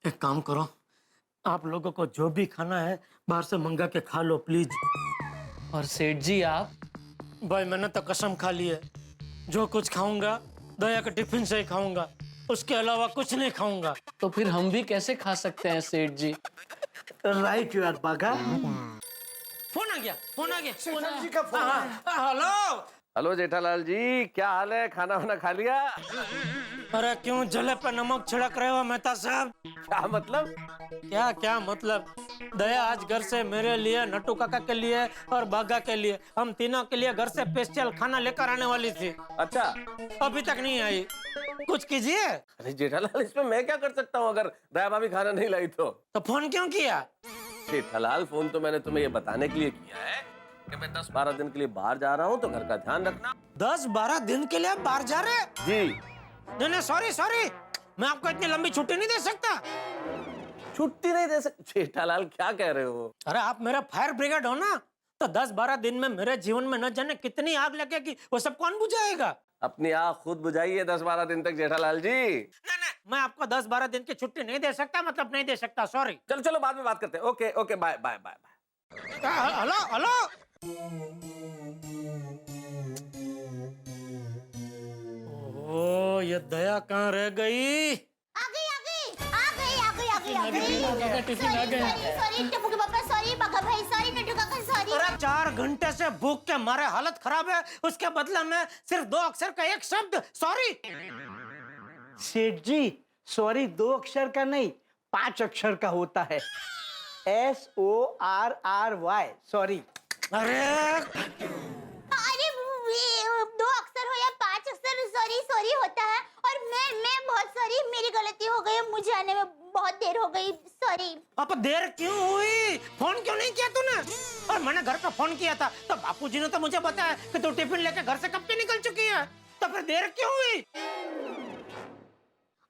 Speaker 2: एक काम करो, आप लोगों को जो भी खाना है बाहर से मंगा के खा लो प्लीज।
Speaker 5: और सेठ जी आप?
Speaker 2: भाई मैंने तो कसम खा ली है, जो कुछ खाऊंगा दया के टिफिन से ही खाऊंगा, उसके अलावा कुछ नहीं खाऊंगा।
Speaker 5: तो फिर हम भी कैसे खा सकते हैं सेठ जी?
Speaker 4: राइट यार बागा।
Speaker 2: फोन आ गया।
Speaker 4: सेठ जी का फोन है।
Speaker 2: हेलो
Speaker 8: हेलो जेठालाल जी, क्या हाल है? खाना वाना खा लिया?
Speaker 2: अरे क्यों जले पे नमक छिड़क रहे हो मेहता साहब?
Speaker 8: क्या मतलब?
Speaker 2: क्या मतलब? दया आज घर से मेरे लिए, नट्टू काका के लिए और बागा के लिए, हम तीनों के लिए घर से स्पेशल खाना लेकर आने वाली थी।
Speaker 8: अच्छा,
Speaker 2: अभी तक नहीं आई, कुछ कीजिए।
Speaker 8: अरे जेठालाल, इसमें मैं क्या कर सकता हूँ अगर दया भाभी खाना नहीं लाई तो
Speaker 2: फोन क्यों किया?
Speaker 8: जेठालाल, फोन तो मैंने तुम्हें ये बताने के लिए किया है कि मैं 10-12 दिन के लिए बाहर जा रहा हूँ, तो घर का ध्यान रखना।
Speaker 2: 10-12 दिन के लिए बाहर जा रहे?
Speaker 8: जी।
Speaker 2: नहीं सॉरी, मैं आपको इतनी लंबी छुट्टी नहीं दे सकता।
Speaker 8: छुट्टी नहीं दे सकते? जेठालाल क्या कह रहे हो?
Speaker 2: अरे आप मेरा फायर ब्रिगेड हो ना, तो 10-12 दिन में मेरे जीवन में न जाने कितनी आग लगेगी, वो सब कौन बुझाएगा?
Speaker 8: अपनी आग खुद बुझाइए 10-12 दिन तक जेठालाल जी।
Speaker 2: नहीं, मैं आपको 10-12 दिन की छुट्टी नहीं दे सकता, मतलब नहीं दे सकता, सॉरी।
Speaker 8: चलो बाद में बात करते हैं। Okay, bye bye bye.
Speaker 2: Hello oh, ये दया कहाँ रह गई?
Speaker 3: सॉरी टप्पू के पापा, सॉरी बागा भाई, सॉरी नट्टू काका, सॉरी।
Speaker 2: अरे 4 घंटे से भूख के मारे हालत खराब है, उसके बदले में सिर्फ 2 अक्षर का एक शब्द सॉरी।
Speaker 4: सेठ जी, सॉरी 2 अक्षर का नहीं, 5 अक्षर का होता है। SORRY, sorry.
Speaker 2: अरे
Speaker 3: 2 अक्षर हो या 5 अक्षर, सॉरी होता है। और मैं बहुत सॉरी, मेरी गलती हो गई, मुझे आने में बहुत देर हो गई, सॉरी।
Speaker 2: अब देर क्यों हुई? फोन क्यों नहीं किया तूने? और मैंने घर पे फोन किया था तो बापूजी ने तो मुझे बताया कि तू टिफिन लेके घर से कब की निकल चुकी है, तो फिर देर क्यों हुई?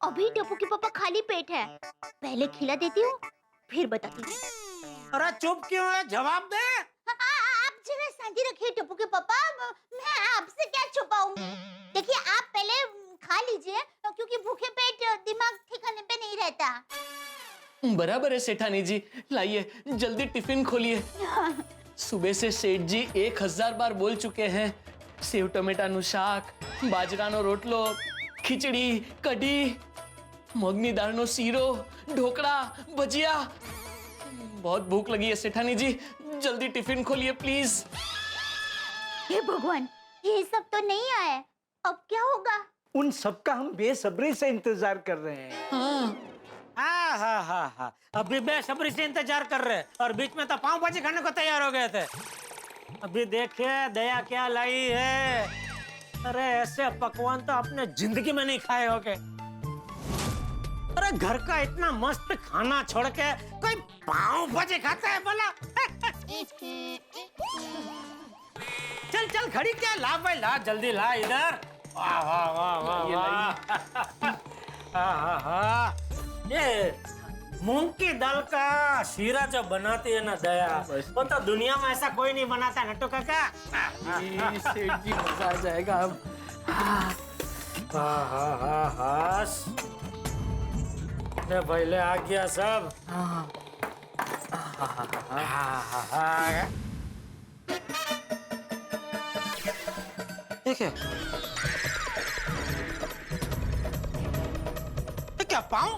Speaker 3: अभी टप्पू के पापा खाली पेट है, पहले खिला देती हूँ फिर बताती हूँ।
Speaker 2: अरे चुप क्यों है, जवाब दे।
Speaker 3: आप जरा शांति रखिए टप्पू के पापा, मैं आपसे क्या छुपाऊं। देखिए आप पहले खा लीजिए, क्योंकि भूखे पेट दिमाग ठिकाने पे नहीं रहता।
Speaker 5: बराबर है सेठानी जी, लाइए जल्दी टिफिन खोलिए। सुबह से सेठ जी 1000 बार बोल चुके हैं, सेव टमेटाનું શાક, બાજરાનો રોટલો, ખીચડી, કઢી, મગની દાળનો શીરો, ઢોકળા, ભજીયા। बहुत भूख लगी है सेठानी जी, जल्दी टिफिन खोलिए प्लीज।
Speaker 3: हे भगवान, ये सब तो नहीं आए, अब क्या होगा?
Speaker 4: उन सब का हम बेसब्री से इंतजार कर रहे हैं।
Speaker 2: हाँ, अभी बेसब्री से इंतजार कर रहे हैं, और बीच में तो पाव भाजी खाने को तैयार हो गए थे। अभी देखिए दया क्या लाई है। अरे ऐसे पकवान तो आपने जिंदगी में नहीं खाए होंगे। अरे घर का इतना मस्त खाना छोड़ के कोई पाव भाजी खाता है भला? चल खड़ी क्या, ला भाई ला, जल्दी ला इधर। ये मूंग की दाल का शीरा जो बनाती है ना दया, वो तो दुनिया में ऐसा कोई नहीं बनाता नट्टू काका।
Speaker 5: सेठ जी मजा आ जाएगा अब।
Speaker 2: ले भाई ले, आ गया सब। ठीक है, पाँव?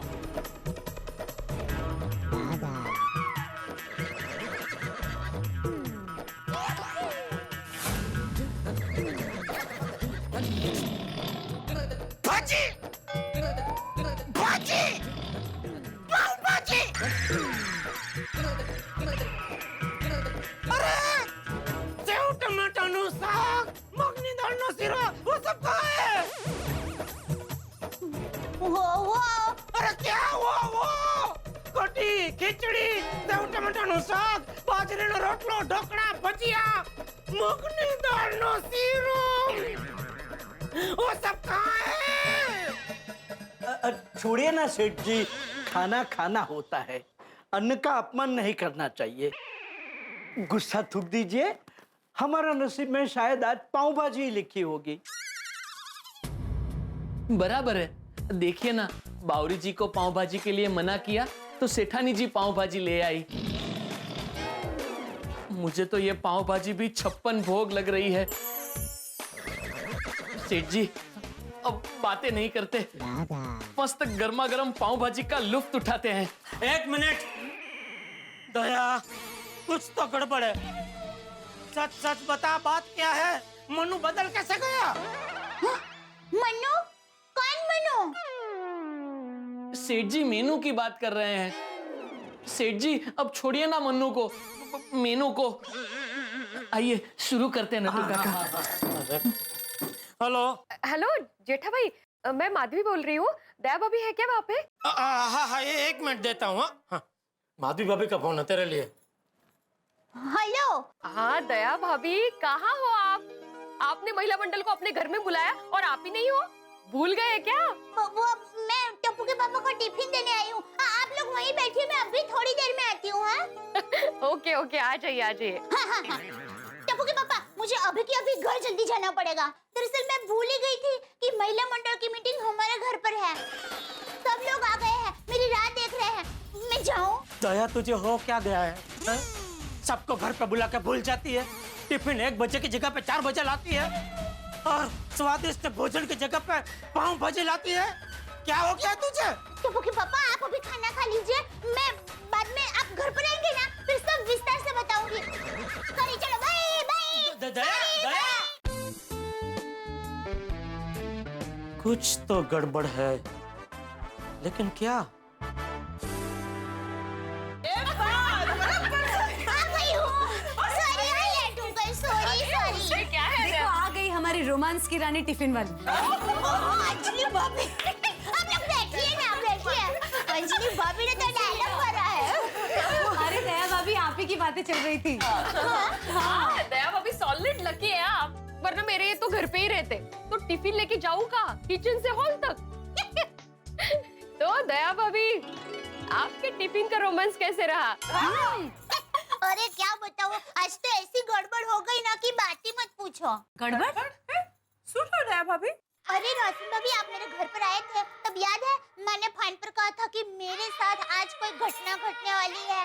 Speaker 2: भाजी! भाजी! पाँव भाजी! अरे! सेव टमाटाનું શાક, મગની દાળનો શીરો, वो सब कहाँ है?
Speaker 3: वो
Speaker 2: अरे क्या वो? कटी, खिचड़ी, सेव टमाटाનું શાક, બાજરીનો રોટલો, ઢોકળા, ભજીયા, મગની દાળનો શીરો, वो सब कहाँ है?
Speaker 4: छोड़िए ना सेठ जी, खाना खाना होता है, अन्न का अपमान नहीं करना चाहिए। गुस्सा थूक दीजिए, हमारा नसीब में शायद आज पाव भाजी लिखी होगी।
Speaker 5: बराबर है, देखिए ना, बावरी जी को पाव भाजी के लिए मना किया तो सेठानी जी पाव भाजी ले आई। मुझे तो ये पाव भाजी भी 56 भोग लग रही है। सेठ जी अब बातें नहीं करते, मस्त गर्मा गर्म पाव भाजी का लुत्फ उठाते हैं।
Speaker 2: 1 मिनट, दया, कुछ तो गड़बड़ है। सच सच बता, बात क्या है? मनु बदल कैसे गया?
Speaker 3: मनु? कौन मनु?
Speaker 5: सेठ जी मेनू की बात कर रहे हैं। सेठ जी अब छोड़िए ना मन्नू को, मेनू को। आइए शुरू करते हैं नटू काका।
Speaker 2: हेलो
Speaker 18: हेलो जेठा भाई, मैं माधवी बोल रही हूँ। दया भाभी है क्या वहाँ पे?
Speaker 2: हाँ, 1 मिनट देता हूँ। हाँ, माधवी भाभी का फोन है तेरे लिए।
Speaker 3: हेलो।
Speaker 18: हाँ दया भाभी, कहाँ हो आप? आपने महिला मंडल को अपने घर में बुलाया और आप ही नहीं हो? भूल गए क्या?
Speaker 3: वो मैं टप्पू के पापा को टिफिन देने आई हूँ। आप लोग वहीं बैठिए, मैं अभी थोड़ी देर में आती हूँ। हाँ?
Speaker 18: ओके ओके, आ जाइए आ जाइए।
Speaker 3: हाँ। टप्पू के पापा, मुझे अभी के अभी घर जल्दी जाना पड़ेगा। दरअसल मैं भूल ही गई थी कि महिला मंडल की मीटिंग हमारे घर पर है। सब लोग आ गए हैं, मेरी राह देख रहे हैं। मैं जाऊँ?
Speaker 2: दया, तुझे हो क्या गया है? सबको घर पे बुला के भूल जाती है। टिफिन 1 बजे की जगह पे 4 बजे लाती है और स्वादिष्ट भोजन की जगह पे पाव भाजी लाती है। क्या हो गया तुझे?
Speaker 3: टप्पू के पापा, आप अभी खाना खा लीजिए, मैं बाद में आप घर पर आएंगे ना, फिर सब विस्तार से बताऊंगी। चलो बाय बाय।
Speaker 2: दया, कुछ तो गड़बड़ है, लेकिन क्या?
Speaker 13: क्या है? देखो आ गई हमारी रोमांस की रानी टिफिन वाली।
Speaker 3: अंजलि भाभी, आप लोग बैठिए ना, बैठिए। अंजलि भाभी ने तो डायलॉग मारा है।
Speaker 13: अरे दया भाभी, आप ही की बातें चल रही थी।
Speaker 18: हाँ, दया भाभी सॉलिड लकी है आप, वरना मेरे ये तो घर पे ही रहते। तो टिफिन लेके जाऊँ कहाँ? किचन से हॉल तक। तो दया भाभी, आपके टिफिन का रोमांस कैसे रहा?
Speaker 3: अरे क्या बताऊं, आज तो ऐसी गड़बड़ हो गई ना कि बात ही मत पूछो।
Speaker 13: गड़बड़?
Speaker 18: सुनो दया भाभी।
Speaker 3: अरे रोशनी भाभी, आप मेरे घर पर आए थे, तब याद है मैंने फोन पर कहा था कि मेरे साथ आज कोई घटना घटने वाली है।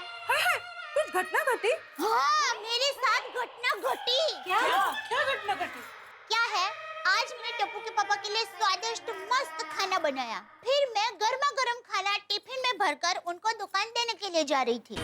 Speaker 18: कुछ घटना घटी?
Speaker 3: हाँ, मेरे साथ घटना घटी।
Speaker 18: क्या घटना घटी?
Speaker 3: क्या है, आज मैंने टप्पू के पापा के लिए स्वादिष्ट मस्त खाना बनाया। फिर मैं गर्मा गर्म खाना टिफिन में भरकर उनको दुकान देने के लिए जा रही थी।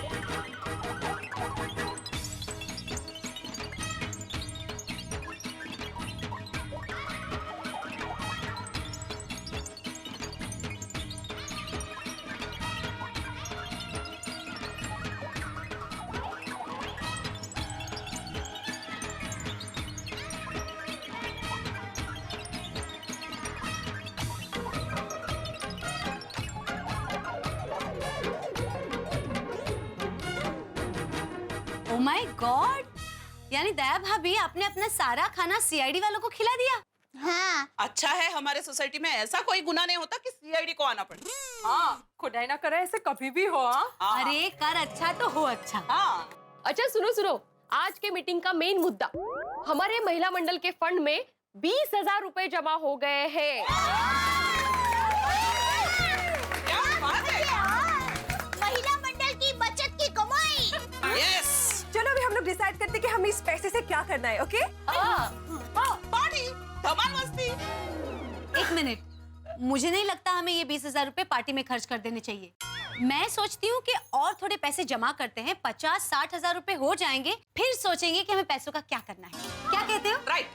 Speaker 13: ओह माय गॉड, यानी दया भाभी आपने अपना सारा खाना सीआईडी वालों को खिला दिया?
Speaker 3: हाँ।
Speaker 19: अच्छा है हमारे सोसाइटी में ऐसा कोई गुनाह नहीं होता कि सीआईडी को आना पड़े।
Speaker 18: हाँ, खुदाई ना करे ऐसे कभी भी हो।
Speaker 13: अरे कर अच्छा तो हो अच्छा।
Speaker 18: हाँ। अच्छा सुनो, आज के मीटिंग का मेन मुद्दा, हमारे महिला मंडल के फंड में 20,000 रुपए जमा हो गए हैं।
Speaker 3: महिला मंडल की बचत की कमाई।
Speaker 19: यस।
Speaker 18: चलो अभी हम लोग डिसाइड करते हैं कि हमें इस पैसे से क्या करना है। ओके?
Speaker 19: पार्टी, धमाल मस्ती।
Speaker 13: 1 मिनट, मुझे नहीं लगता
Speaker 20: हमें ये 20,000 रुपए पार्टी में खर्च कर देने चाहिए। मैं सोचती हूँ कि और थोड़े पैसे जमा करते हैं, 50-60 हजार रुपए हो जाएंगे, फिर सोचेंगे कि हमें पैसों का क्या करना है। क्या कहते हो?
Speaker 18: राइट,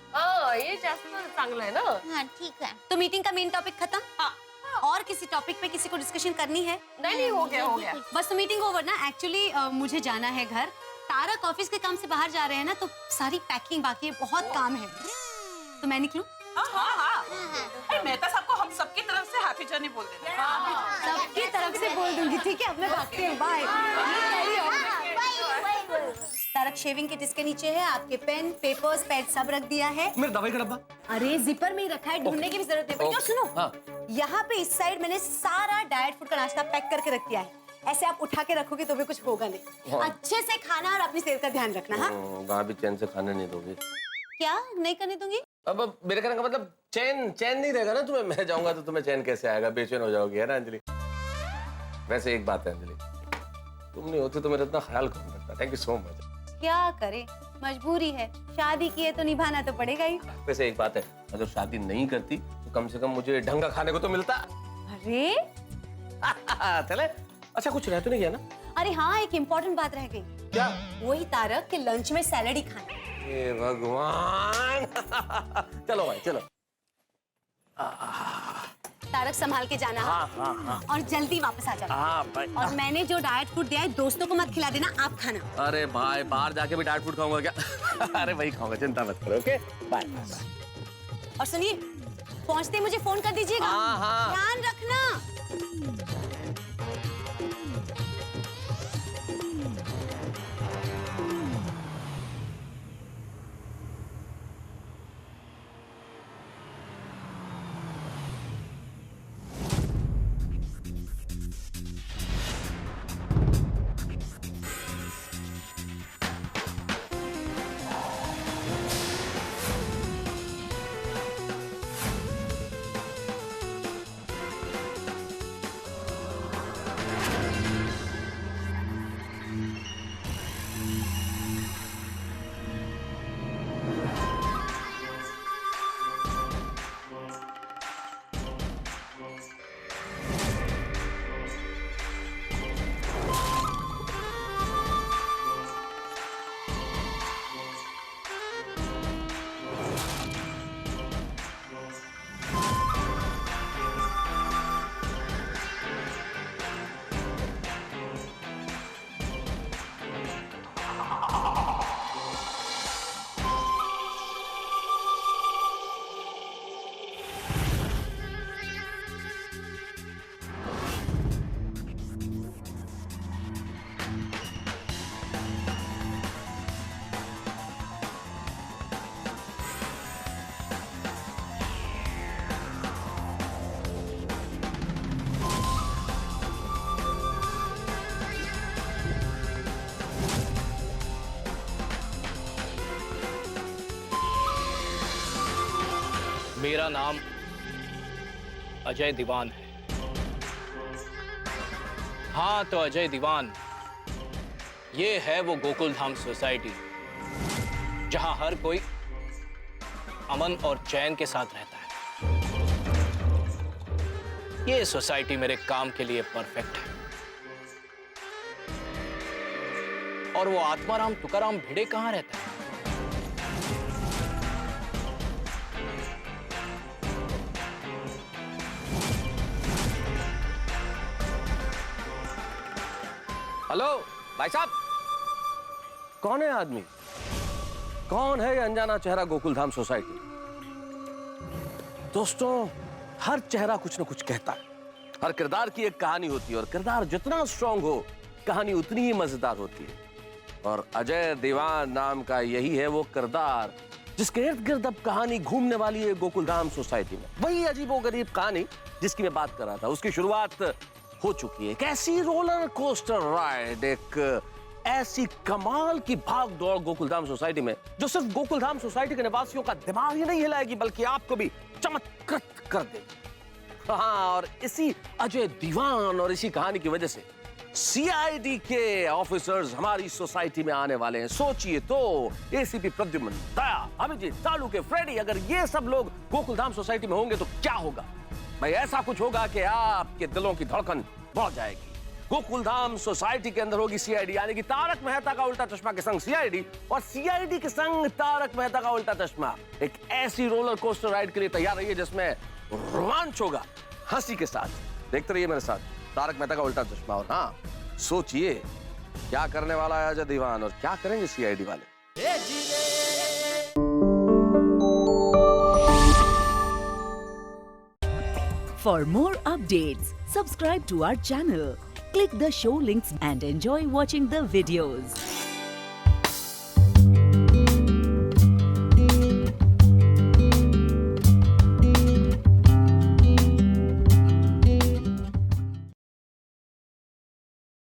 Speaker 18: ये जास्त चांगलं आहे ना।
Speaker 20: हाँ ठीक है, तो मीटिंग का मेन टॉपिक खत्म। हाँ। और किसी टॉपिक पे किसी को डिस्कशन करनी है?
Speaker 18: नहीं, हो गया।
Speaker 20: बस तो मीटिंग ओवर ना। एक्चुअली मुझे जाना है घर। तारक ऑफिस के काम से बाहर जा रहे हैं ना, तो सारी पैकिंग बाकी है, बहुत काम है। तो मैं निकलूं?
Speaker 19: हाँ। अरे मेहता साहब को हम सबकी तरफ से हैप्पी जर्नी बोल देना।
Speaker 20: सबकी तरफ से बोल दूंगी, ठीक है? अब मैं भागती हूँ, बाय। तारक शेविंग किट इसके नीचे है, आपके पेन, पेपर्स, पैड सब रख दिया है।
Speaker 8: मेरा दवाई का डब्बा?
Speaker 20: अरे जिपर में ही रखा है, ढूंढने की भी जरूरत नहीं पड़ेगी। सुनो, यहाँ पे इस साइड मैंने सारा डाइट फूड का नाश्ता पैक करके रख दिया है। ऐसे आप उठा के रखोगे तो भी कुछ होगा नहीं। अच्छे से खाना और अपनी सेहत का ध्यान रखना। हाँ,
Speaker 8: वहाँ भी चैन से खाने नहीं दोगे?
Speaker 20: क्या नहीं करने दूंगी?
Speaker 8: अब मेरे कहने का मतलब चैन नहीं रहेगा ना तुम्हें। मैं जाऊंगा तो तुम्हें चैन कैसे आएगा? बेचैन हो जाओगी, है ना अंजलि? वैसे एक बात है अंजलि, तुम नहीं होती तो मेरा इतना ख्याल कौन रखता। Thank you so much.
Speaker 20: क्या करे, मजबूरी है, शादी की है तो निभाना तो पड़ेगा ही।
Speaker 8: वैसे एक बात है, अगर शादी नहीं करती तो कम से कम मुझे ढंग का खाने को तो मिलता।
Speaker 20: अरे
Speaker 8: चले। अच्छा, कुछ रह तो नहीं गया ना?
Speaker 20: अरे हाँ, एक इम्पोर्टेंट बात रह गई।
Speaker 8: क्या?
Speaker 20: वही तारक के लंच में सैलेड ही खाना।
Speaker 8: हे भगवान। चलो भाई चलो।
Speaker 20: तारक संभाल के जाना।
Speaker 8: हाँ।
Speaker 20: और जल्दी वापस आ जाना।
Speaker 8: हाँ भाई।
Speaker 20: और मैंने जो डाइट फूड दिया है दोस्तों को मत खिला देना, आप खाना।
Speaker 8: अरे भाई, बाहर जाके भी डाइट फूड खाऊंगा क्या? अरे भाई खाऊंगा, चिंता मत करो। Okay bye.
Speaker 20: और सुनिए, पहुंचते मुझे फोन कर दीजिएगा।
Speaker 8: हाँ।
Speaker 20: ध्यान रखना।
Speaker 21: मेरा नाम अजय दीवान है। हाँ, तो अजय दीवान, ये है वो गोकुल धाम सोसाइटी जहां हर कोई अमन और चैन के साथ रहता है। ये सोसाइटी मेरे काम के लिए परफेक्ट है। और वो आत्माराम तुकाराम भिड़े कहां रहता है?
Speaker 8: हेलो भाई साहब, कौन है आदमी? कौन है ये अनजाना चेहरा गोकुल धाम सोसाइटी? दोस्तों, हर चेहरा कुछ न कुछ कहता है। हर किरदार की एक कहानी होती है और किरदार जितना स्ट्रांग हो, कहानी उतनी ही मजेदार होती है। और अजय दीवान नाम का यही है वो किरदार जिसके इर्द गिर्द अब कहानी घूमने वाली है गोकुल धाम सोसाइटी में। वही अजीबोगरीब कहानी जिसकी मैं बात कर रहा था, उसकी शुरुआत हो चुकी है। एक ऐसी रोलर कोस्टर राइड, एक ऐसी कमाल की भाग दौड़ गोकुलधाम सोसाइटी में जो सिर्फ गोकुलधाम सोसाइटी के निवासियों का दिमाग ही नहीं हिलाएगी बल्कि आपको भी चमत्कृत कर देगी। हाँ, और इसी अजय दीवान और इसी कहानी की वजह से सीआईडी के ऑफिसर्स हमारी सोसाइटी में आने वाले हैं। सोचिए तो, एसीपी प्रद्युम्न, दया, अभिजीत, चालू के फ्रेडी, अगर ये सब लोग गोकुलधाम सोसाइटी में होंगे तो क्या होगा? भाई ऐसा कुछ होगा कि आपके दिलों की धड़कन बढ़ जाएगी। गोकुलधाम सोसाइटी के अंदर होगी सीआईडी, यानी कि तारक मेहता का उल्टा चश्मा के संग सीआईडी और सीआईडी के संग तारक मेहता का उल्टा चश्मा। एक ऐसी रोलर कोस्टर राइड के लिए तैयार रहिए जिसमें रोमांच होगा हंसी के साथ। देखते रहिए मेरे साथ तारक मेहता का उल्टा चश्मा। और हाँ, सोचिए क्या करने वाला है अजय दीवान और क्या करेंगे सीआईडी वाले।
Speaker 1: For more updates, subscribe to our channel, click the show links and enjoy watching the videos.